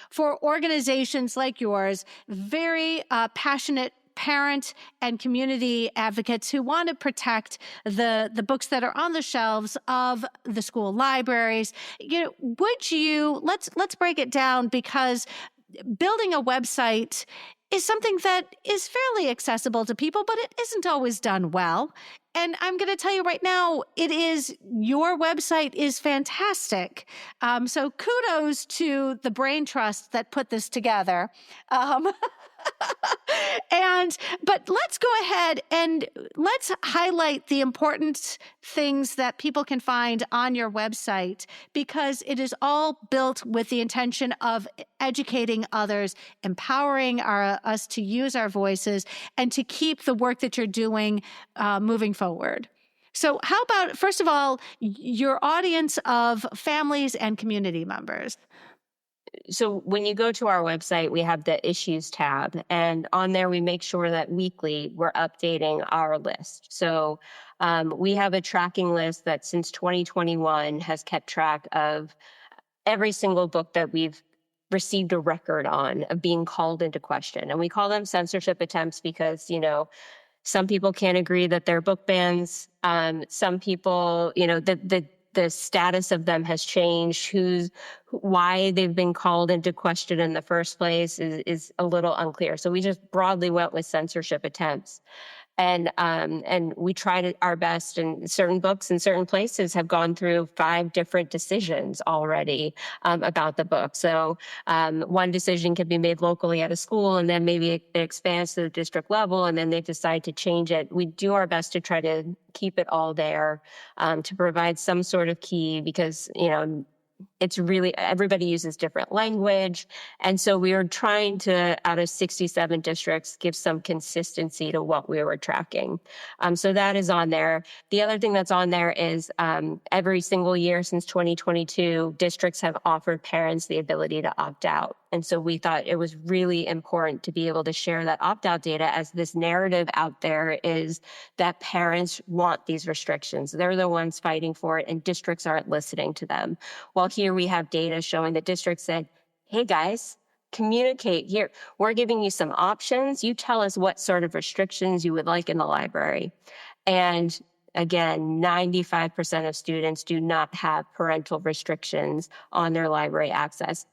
for organizations like yours, very passionate parent and community advocates who want to protect the books that are on the shelves of the school libraries. Let's break it down, because building a website is something that is fairly accessible to people, but it isn't always done well. And I'm going to tell you right now, your website is fantastic. So kudos to the brain trust that put this together. But let's go ahead and let's highlight the important things that people can find on your website, because it is all built with the intention of educating others, empowering us to use our voices, and to keep the work that you're doing moving forward. So how about, first of all, your audience of families and community members? So when you go to our website, we have the issues tab, and on there we make sure that weekly we're updating our list. So we have a tracking list that since 2021 has kept track of every single book that we've received a record on of being called into question. And we call them censorship attempts because, some people can't agree that they're book bans. Some people, the status of them has changed. Why they've been called into question in the first place is a little unclear. So we just broadly went with censorship attempts. And we tried our best, and certain books in certain places have gone through 5 different decisions already about the book. So one decision can be made locally at a school, and then maybe it expands to the district level, and then they decide to change it. We do our best to try to keep it all there, to provide some sort of key, because, it's really, everybody uses different language. And so we were trying to, out of 67 districts, give some consistency to what we were tracking. So that is on there. The other thing that's on there is every single year since 2022, districts have offered parents the ability to opt out. And so we thought it was really important to be able to share that opt-out data, as this narrative out there is that parents want these restrictions. They're the ones fighting for it, and districts aren't listening to them. Well, here we have data showing that districts said, hey guys, communicate here. We're giving you some options. You tell us what sort of restrictions you would like in the library. And again, 95% of students do not have parental restrictions on their library access.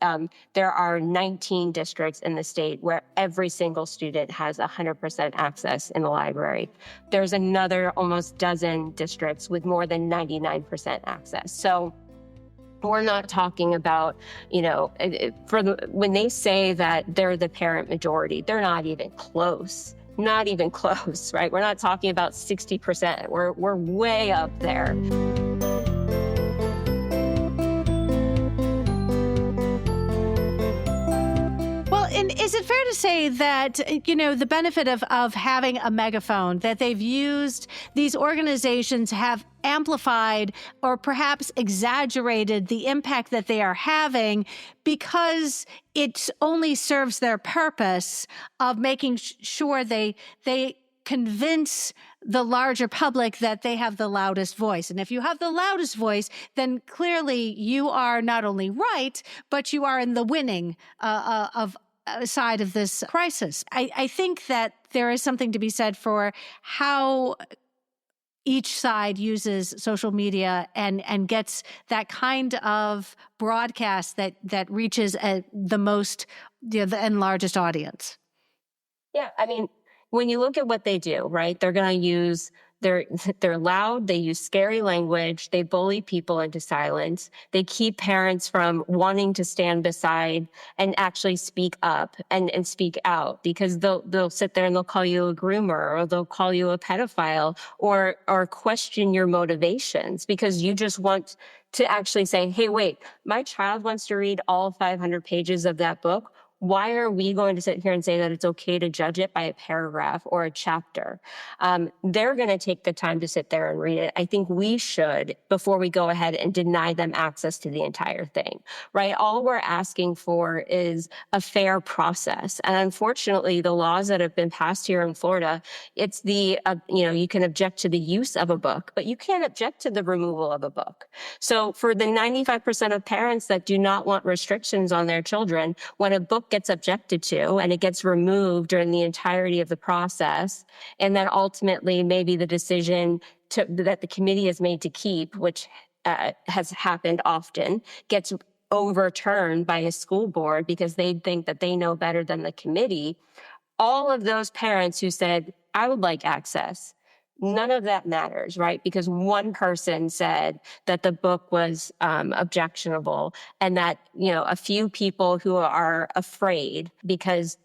There are 19 districts in the state where every single student has 100% access in the library. There's another almost dozen districts with more than 99% access. So we're not talking about, when they say that they're the parent majority, they're not even close. Not even close, right? We're not talking about 60%. We're way up there. Well, and is it fair to say that, the benefit of having a megaphone, that they've used, these organizations have amplified or perhaps exaggerated the impact that they are having, because it only serves their purpose of making sure they convince the larger public that they have the loudest voice. And if you have the loudest voice, then clearly you are not only right, but you are in the winning side of this crisis. I think that there is something to be said for how each side uses social media and gets that kind of broadcast that reaches the most, and largest audience. Yeah, I mean, when you look at what they do, right, they're going to use, they're loud, they use scary language, they bully people into silence, they keep parents from wanting to stand beside and actually speak up and speak out, because they'll sit there and they'll call you a groomer, or they'll call you a pedophile, or question your motivations, because you just want to actually say, hey, wait, my child wants to read all 500 pages of that book. why are we going to sit here and say that it's okay to judge it by a paragraph or a chapter? They're going to take the time to sit there and read it. I think we should, before we go ahead and deny them access to the entire thing, right? All we're asking for is a fair process. And unfortunately, the laws that have been passed here in Florida, it's you can object to the use of a book, but you can't object to the removal of a book. So for the 95% of parents that do not want restrictions on their children, when a book gets objected to and it gets removed during the entirety of the process, and then ultimately maybe the decision that the committee has made to keep, which has happened often, gets overturned by a school board because they think that they know better than the committee. All of those parents who said, I would like access, none of that matters, right? Because one person said that the book was objectionable, and that, a few people who are afraid because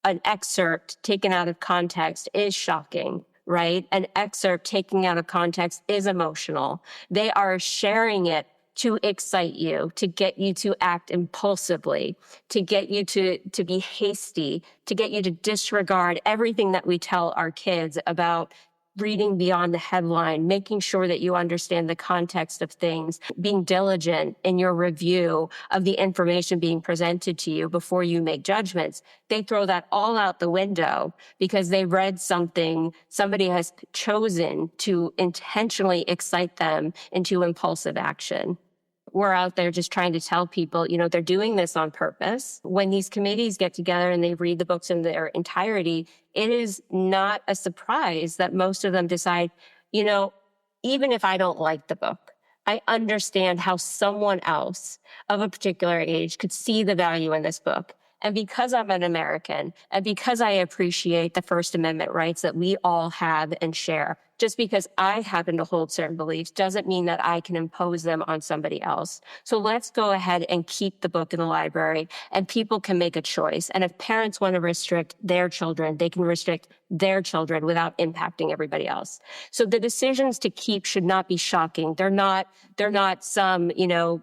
an excerpt taken out of context is shocking, right? An excerpt taken out of context is emotional. They are sharing it to excite you, to get you to act impulsively, to get you to be hasty, to get you to disregard everything that we tell our kids about reading beyond the headline, making sure that you understand the context of things, being diligent in your review of the information being presented to you before you make judgments. They throw that all out the window because they read something somebody has chosen to intentionally excite them into impulsive action. We're out there just trying to tell people, they're doing this on purpose. When these committees get together and they read the books in their entirety, it is not a surprise that most of them decide, even if I don't like the book, I understand how someone else of a particular age could see the value in this book. And because I'm an American, and because I appreciate the First Amendment rights that we all have and share, just because I happen to hold certain beliefs doesn't mean that I can impose them on somebody else. So let's go ahead and keep the book in the library, and people can make a choice. And if parents want to restrict their children, they can restrict their children without impacting everybody else. So the decisions to keep should not be shocking. They're not some,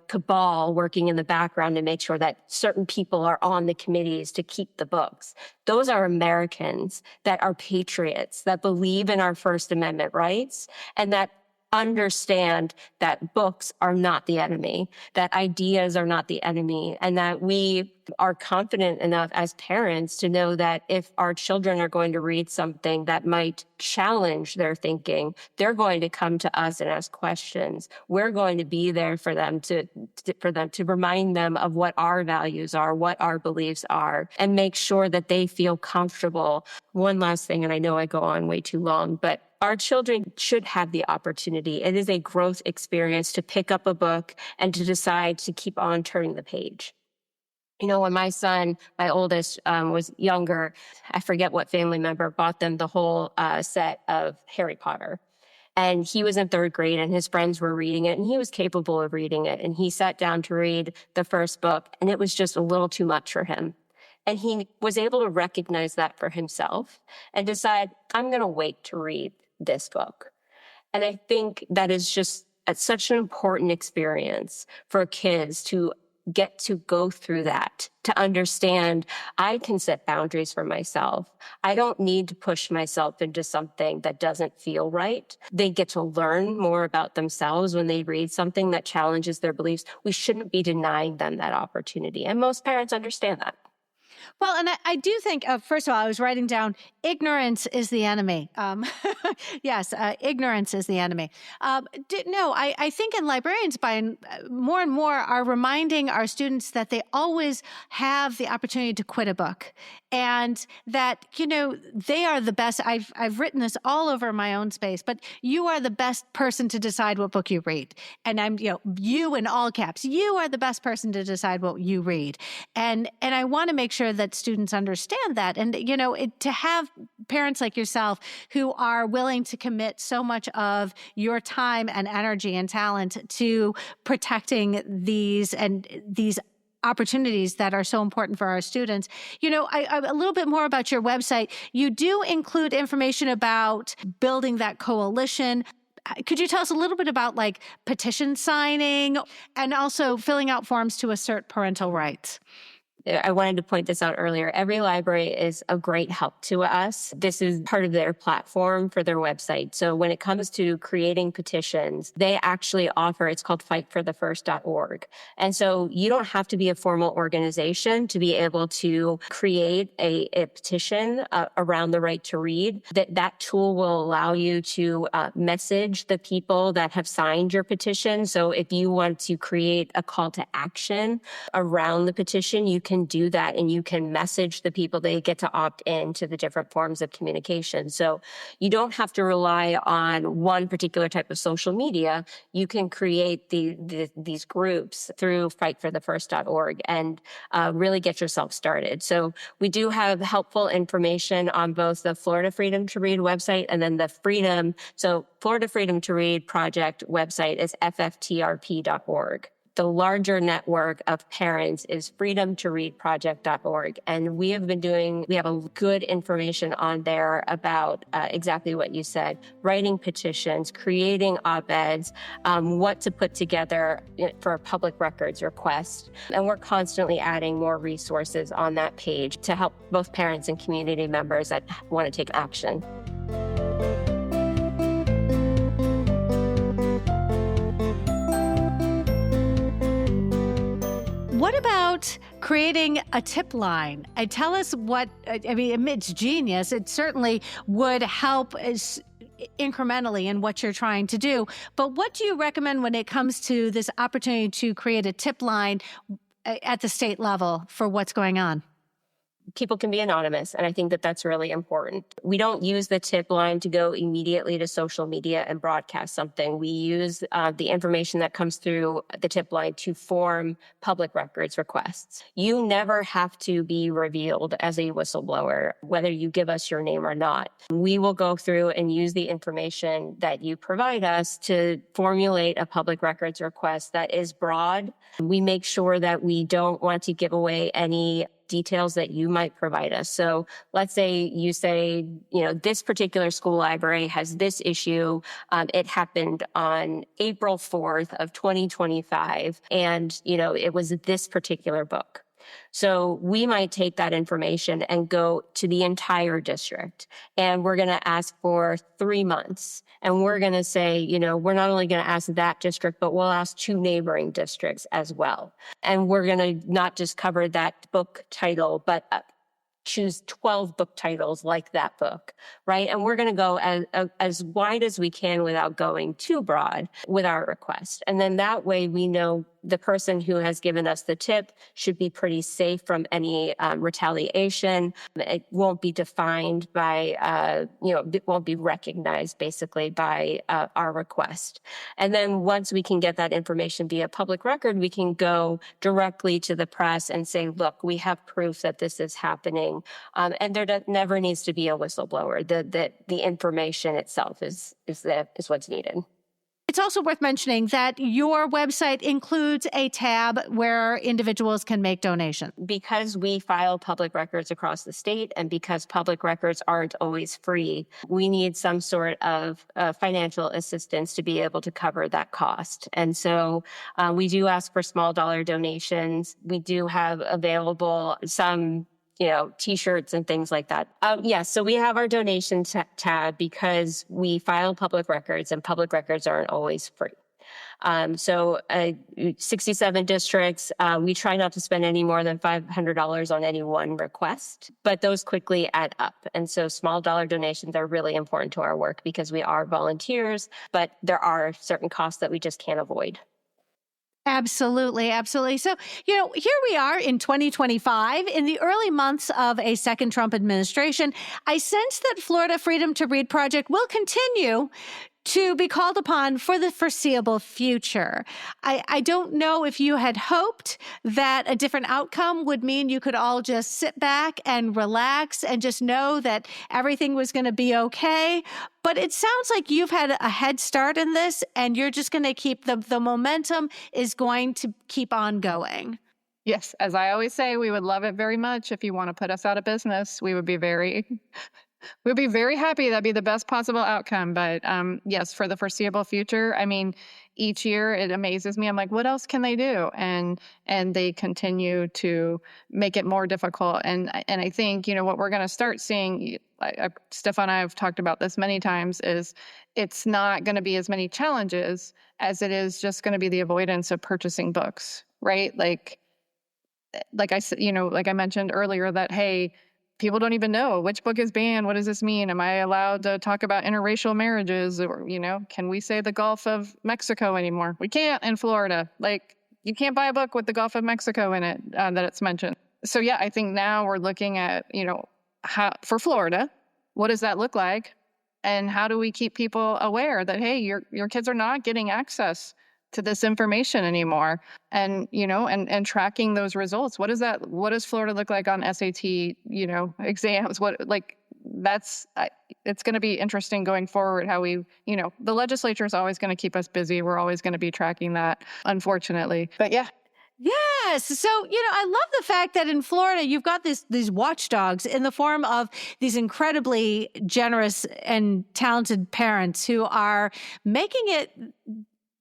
cabal working in the background to make sure that certain people are on the committees to keep the books. Those are Americans that are patriots, that believe in our First Amendment rights, and that understand that books are not the enemy, that ideas are not the enemy, and that we are confident enough as parents to know that if our children are going to read something that might challenge their thinking, they're going to come to us and ask questions. We're going to be there for them to remind them of what our values are, what our beliefs are, and make sure that they feel comfortable. One last thing, and I know I go on way too long, but our children should have the opportunity. It is a growth experience to pick up a book and to decide to keep on turning the page. When my son, my oldest, was younger, I forget what family member bought them the whole set of Harry Potter. And he was in third grade and his friends were reading it and he was capable of reading it. And he sat down to read the first book and it was just a little too much for him. And he was able to recognize that for himself and decide, I'm going to wait to read this book. And I think that is just such an important experience for kids to get to go through that, to understand I can set boundaries for myself. I don't need to push myself into something that doesn't feel right. They get to learn more about themselves when they read something that challenges their beliefs. We shouldn't be denying them that opportunity. And most parents understand that. Well, and I do think, first of all, I was writing down, ignorance is the enemy. Yes, ignorance is the enemy. I think in librarians, by more and more, are reminding our students that they always have the opportunity to quit a book. And that, they are the best. I've written this all over my own space, but you are the best person to decide what book you read. And I'm, you in all caps, you are the best person to decide what you read. And I want to make sure that students understand that. And, to have parents like yourself who are willing to commit so much of your time and energy and talent to protecting these opportunities that are so important for our students. A little bit more about your website. You do include information about building that coalition. Could you tell us a little bit about petition signing and also filling out forms to assert parental rights? I wanted to point this out earlier. EveryLibrary is a great help to us. This is part of their platform for their website. So when it comes to creating petitions, they actually offer, it's called fightforthefirst.org. And so you don't have to be a formal organization to be able to create a petition around the right to read. That tool will allow you to message the people that have signed your petition. So if you want to create a call to action around the petition, you can do that, and you can message the people. They get to opt in to the different forms of communication. So you don't have to rely on one particular type of social media. You can create these groups through fightforthefirst.org and really get yourself started. So we do have helpful information on both the Florida Freedom to Read website and then the Florida Freedom to Read project website is fftrp.org. The larger network of parents is freedomtoreadproject.org. And we have a good information on there about exactly what you said, writing petitions, creating op-eds, what to put together for a public records request. And we're constantly adding more resources on that page to help both parents and community members that want to take action. What about creating a tip line? Tell us it's genius. It certainly would help incrementally in what you're trying to do. But what do you recommend when it comes to this opportunity to create a tip line at the state level for what's going on? People can be anonymous, and I think that that's really important. We don't use the tip line to go immediately to social media and broadcast something. We use the information that comes through the tip line to form public records requests. You never have to be revealed as a whistleblower, whether you give us your name or not. We will go through and use the information that you provide us to formulate a public records request that is broad. We make sure that we don't want to give away any details that you might provide us. So let's say you say, this particular school library has this issue. It happened on April 4th of 2025. And, it was this particular book. So we might take that information and go to the entire district, and we're going to ask for 3 months. And we're going to say, we're not only going to ask that district, but we'll ask 2 neighboring districts as well. And we're going to not just cover that book title, but choose 12 book titles like that book, right? And we're going to go as wide as we can without going too broad with our request. And then that way we know the person who has given us the tip should be pretty safe from any retaliation. It won't be defined by, it won't be recognized basically by our request. And then once we can get that information via public record, we can go directly to the press and say, look, we have proof that this is happening. And there never needs to be a whistleblower. The information itself is what's needed. It's also worth mentioning that your website includes a tab where individuals can make donations. Because we file public records across the state, and because public records aren't always free, we need some sort of financial assistance to be able to cover that cost. And so we do ask for small dollar donations. We do have available some T-shirts and things like that. So we have our donation tab because we file public records, and public records aren't always free. 67 districts, we try not to spend any more than $500 on any one request, but those quickly add up. And so small dollar donations are really important to our work because we are volunteers, but there are certain costs that we just can't avoid. Absolutely. Absolutely. So, here we are in 2025, in the early months of a second Trump administration. I sense that Florida Freedom to Read Project will continue to be called upon for the foreseeable future. I don't know if you had hoped that a different outcome would mean you could all just sit back and relax and just know that everything was going to be okay. But it sounds like you've had a head start in this, and you're just going to keep the momentum is going to keep on going. Yes. As I always say, we would love it very much if you want to put us out of business. We'd be very happy. That'd be the best possible outcome. But yes, for the foreseeable future, each year it amazes me. I'm like, what else can they do? And they continue to make it more difficult. And I think, what we're going to start seeing, Stefan and I have talked about this many times, is it's not going to be as many challenges as it is just going to be the avoidance of purchasing books, right? Like I said, like I mentioned earlier, that, hey, people don't even know which book is banned. What does this mean? Am I allowed to talk about interracial marriages? Or, can we say the Gulf of Mexico anymore? We can't in Florida. Like, you can't buy a book with the Gulf of Mexico in it that it's mentioned. So yeah, I think now we're looking at, how, for Florida, what does that look like? And how do we keep people aware that, hey, your kids are not getting access to this information anymore, and and tracking those results. What does Florida look like on SAT exams? It's going to be interesting going forward how we, the legislature is always going to keep us busy. We're always going to be tracking that, unfortunately. But yeah. Yes. So, I love the fact that in Florida, you've got these watchdogs in the form of these incredibly generous and talented parents who are making it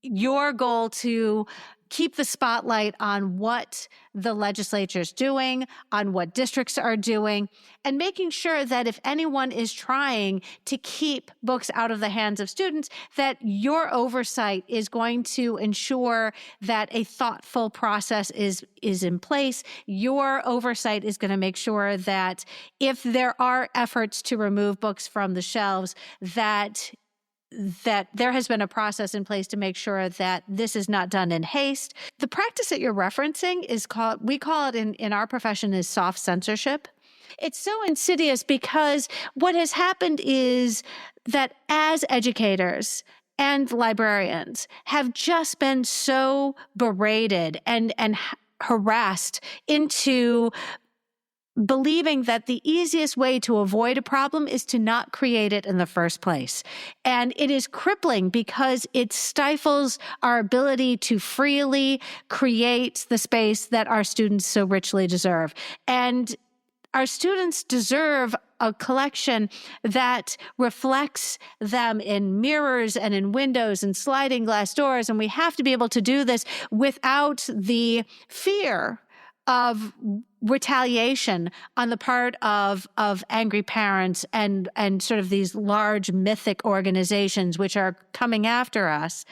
your goal to keep the spotlight on what the legislature is doing, on what districts are doing, and making sure that if anyone is trying to keep books out of the hands of students, that your oversight is going to ensure that a thoughtful process is in place. Your oversight is going to make sure that if there are efforts to remove books from the shelves, that there has been a process in place to make sure that this is not done in haste. The practice that you're referencing we call it in our profession is soft censorship. It's so insidious because what has happened is that as educators and librarians have just been so berated and harassed into believing that the easiest way to avoid a problem is to not create it in the first place. And it is crippling because it stifles our ability to freely create the space that our students so richly deserve. And our students deserve a collection that reflects them in mirrors and in windows and sliding glass doors. And we have to be able to do this without the fear of retaliation on the part of angry parents and sort of these large mythic organizations which are coming after us.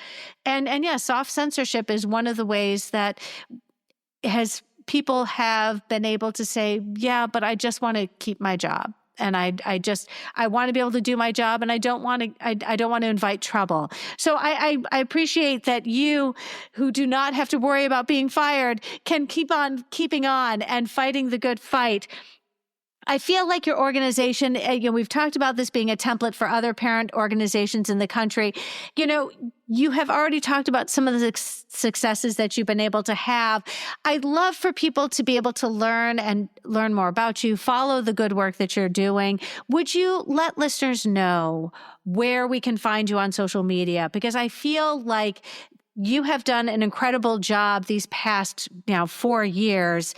And yeah, soft censorship is one of the ways that people have been able to say, yeah, but I just want to keep my job. And I want to be able to do my job, and I don't want to invite trouble. So I appreciate that you, who do not have to worry about being fired, can keep on keeping on and fighting the good fight. I feel like your organization, we've talked about this being a template for other parent organizations in the country. You have already talked about some of the successes that you've been able to have. I'd love for people to be able to learn more about you, follow the good work that you're doing. Would you let listeners know where we can find you on social media? Because I feel like you have done an incredible job these past 4 years,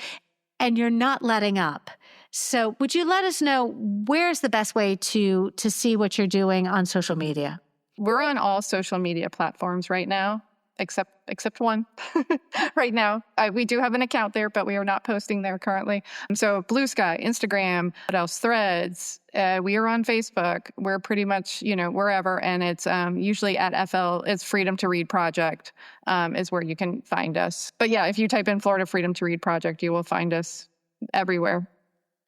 and you're not letting up. So would you let us know where's the best way to see what you're doing on social media? We're on all social media platforms right now, except one right now. We do have an account there, but we are not posting there currently. So Bluesky, Instagram, what else? Threads. We are on Facebook. We're pretty much, wherever. And it's usually at it's Freedom to Read Project is where you can find us. But yeah, if you type in Florida Freedom to Read Project, you will find us everywhere.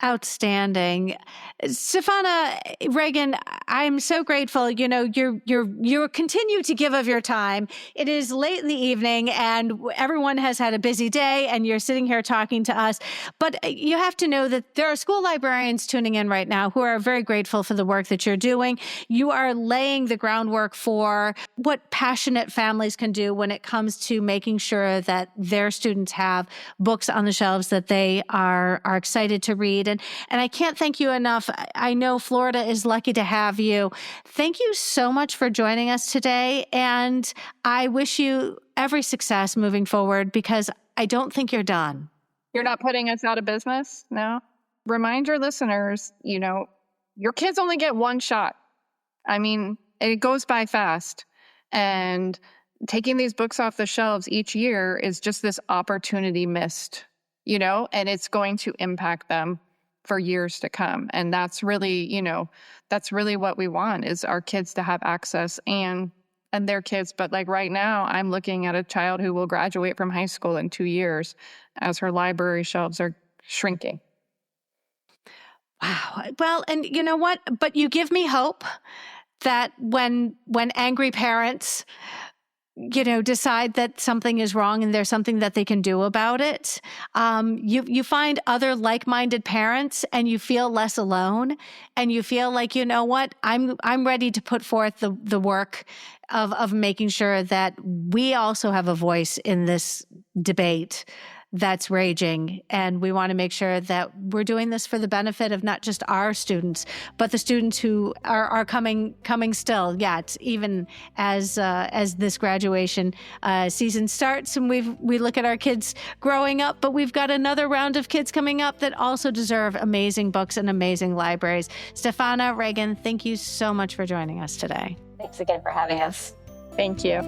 Outstanding. Stefana, Reagan, I'm so grateful. You continue to give of your time. It is late in the evening and everyone has had a busy day and you're sitting here talking to us. But you have to know that there are school librarians tuning in right now who are very grateful for the work that you're doing. You are laying the groundwork for what passionate families can do when it comes to making sure that their students have books on the shelves that they are excited to read. And I can't thank you enough. I know Florida is lucky to have you. Thank you so much for joining us today. And I wish you every success moving forward because I don't think you're done. You're not putting us out of business? No. Remind your listeners, your kids only get one shot. I mean, it goes by fast. And taking these books off the shelves each year is just this opportunity missed, and it's going to impact them for years to come. And that's really, that's really what we want, is our kids to have access and their kids. But like right now, I'm looking at a child who will graduate from high school in 2 years as her library shelves are shrinking. Wow. Well, and you know what? But you give me hope that when angry parents, decide that something is wrong and there's something that they can do about it, you find other like-minded parents and you feel less alone, and you feel like, you know what, I'm ready to put forth the work of making sure that we also have a voice in this debate that's raging. And we want to make sure that we're doing this for the benefit of not just our students, but the students who are coming still yet, even as this graduation season starts and we look at our kids growing up. But we've got another round of kids coming up that also deserve amazing books and amazing libraries. Stefana, Reagan, thank you so much for joining us today. Thanks again for having us. Thank you.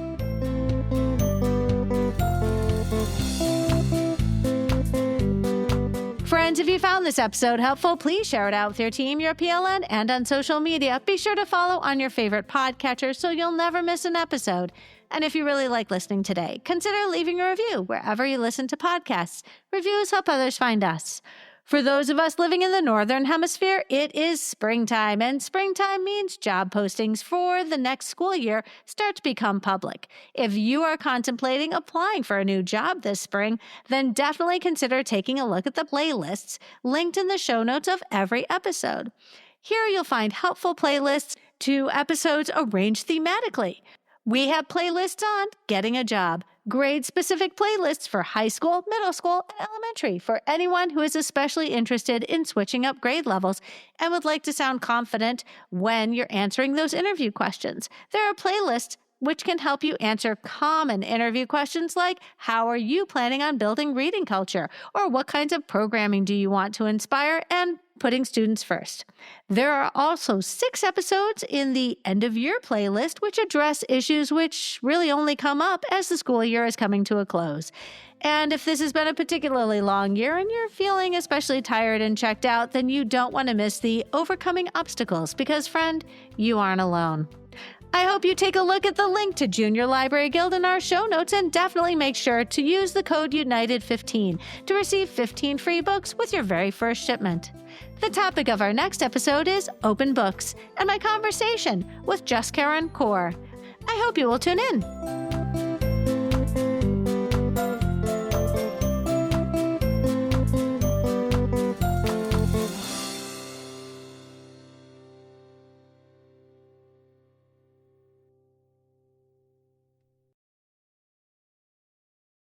Friends, if you found this episode helpful, please share it out with your team, your PLN, and on social media. Be sure to follow on your favorite podcatcher so you'll never miss an episode. And if you really like listening today, consider leaving a review wherever you listen to podcasts. Reviews help others find us. For those of us living in the Northern Hemisphere, it is springtime, and springtime means job postings for the next school year start to become public. If you are contemplating applying for a new job this spring, then definitely consider taking a look at the playlists linked in the show notes of every episode. Here you'll find helpful playlists to episodes arranged thematically. We have playlists on getting a job, grade-specific playlists for high school, middle school, and elementary for anyone who is especially interested in switching up grade levels and would like to sound confident when you're answering those interview questions. There are playlists which can help you answer common interview questions like, how are you planning on building reading culture? Or what kinds of programming do you want to inspire? And putting students first. There are also 6 episodes in the end of year playlist which address issues which really only come up as the school year is coming to a close. And if this has been a particularly long year and you're feeling especially tired and checked out, then you don't want to miss the Overcoming Obstacles because, friend, you aren't alone. I hope you take a look at the link to Junior Library Guild in our show notes and definitely make sure to use the code UNITED15 to receive 15 free books with your very first shipment. The topic of our next episode is open books and my conversation with Just Karen Kaur. I hope you will tune in.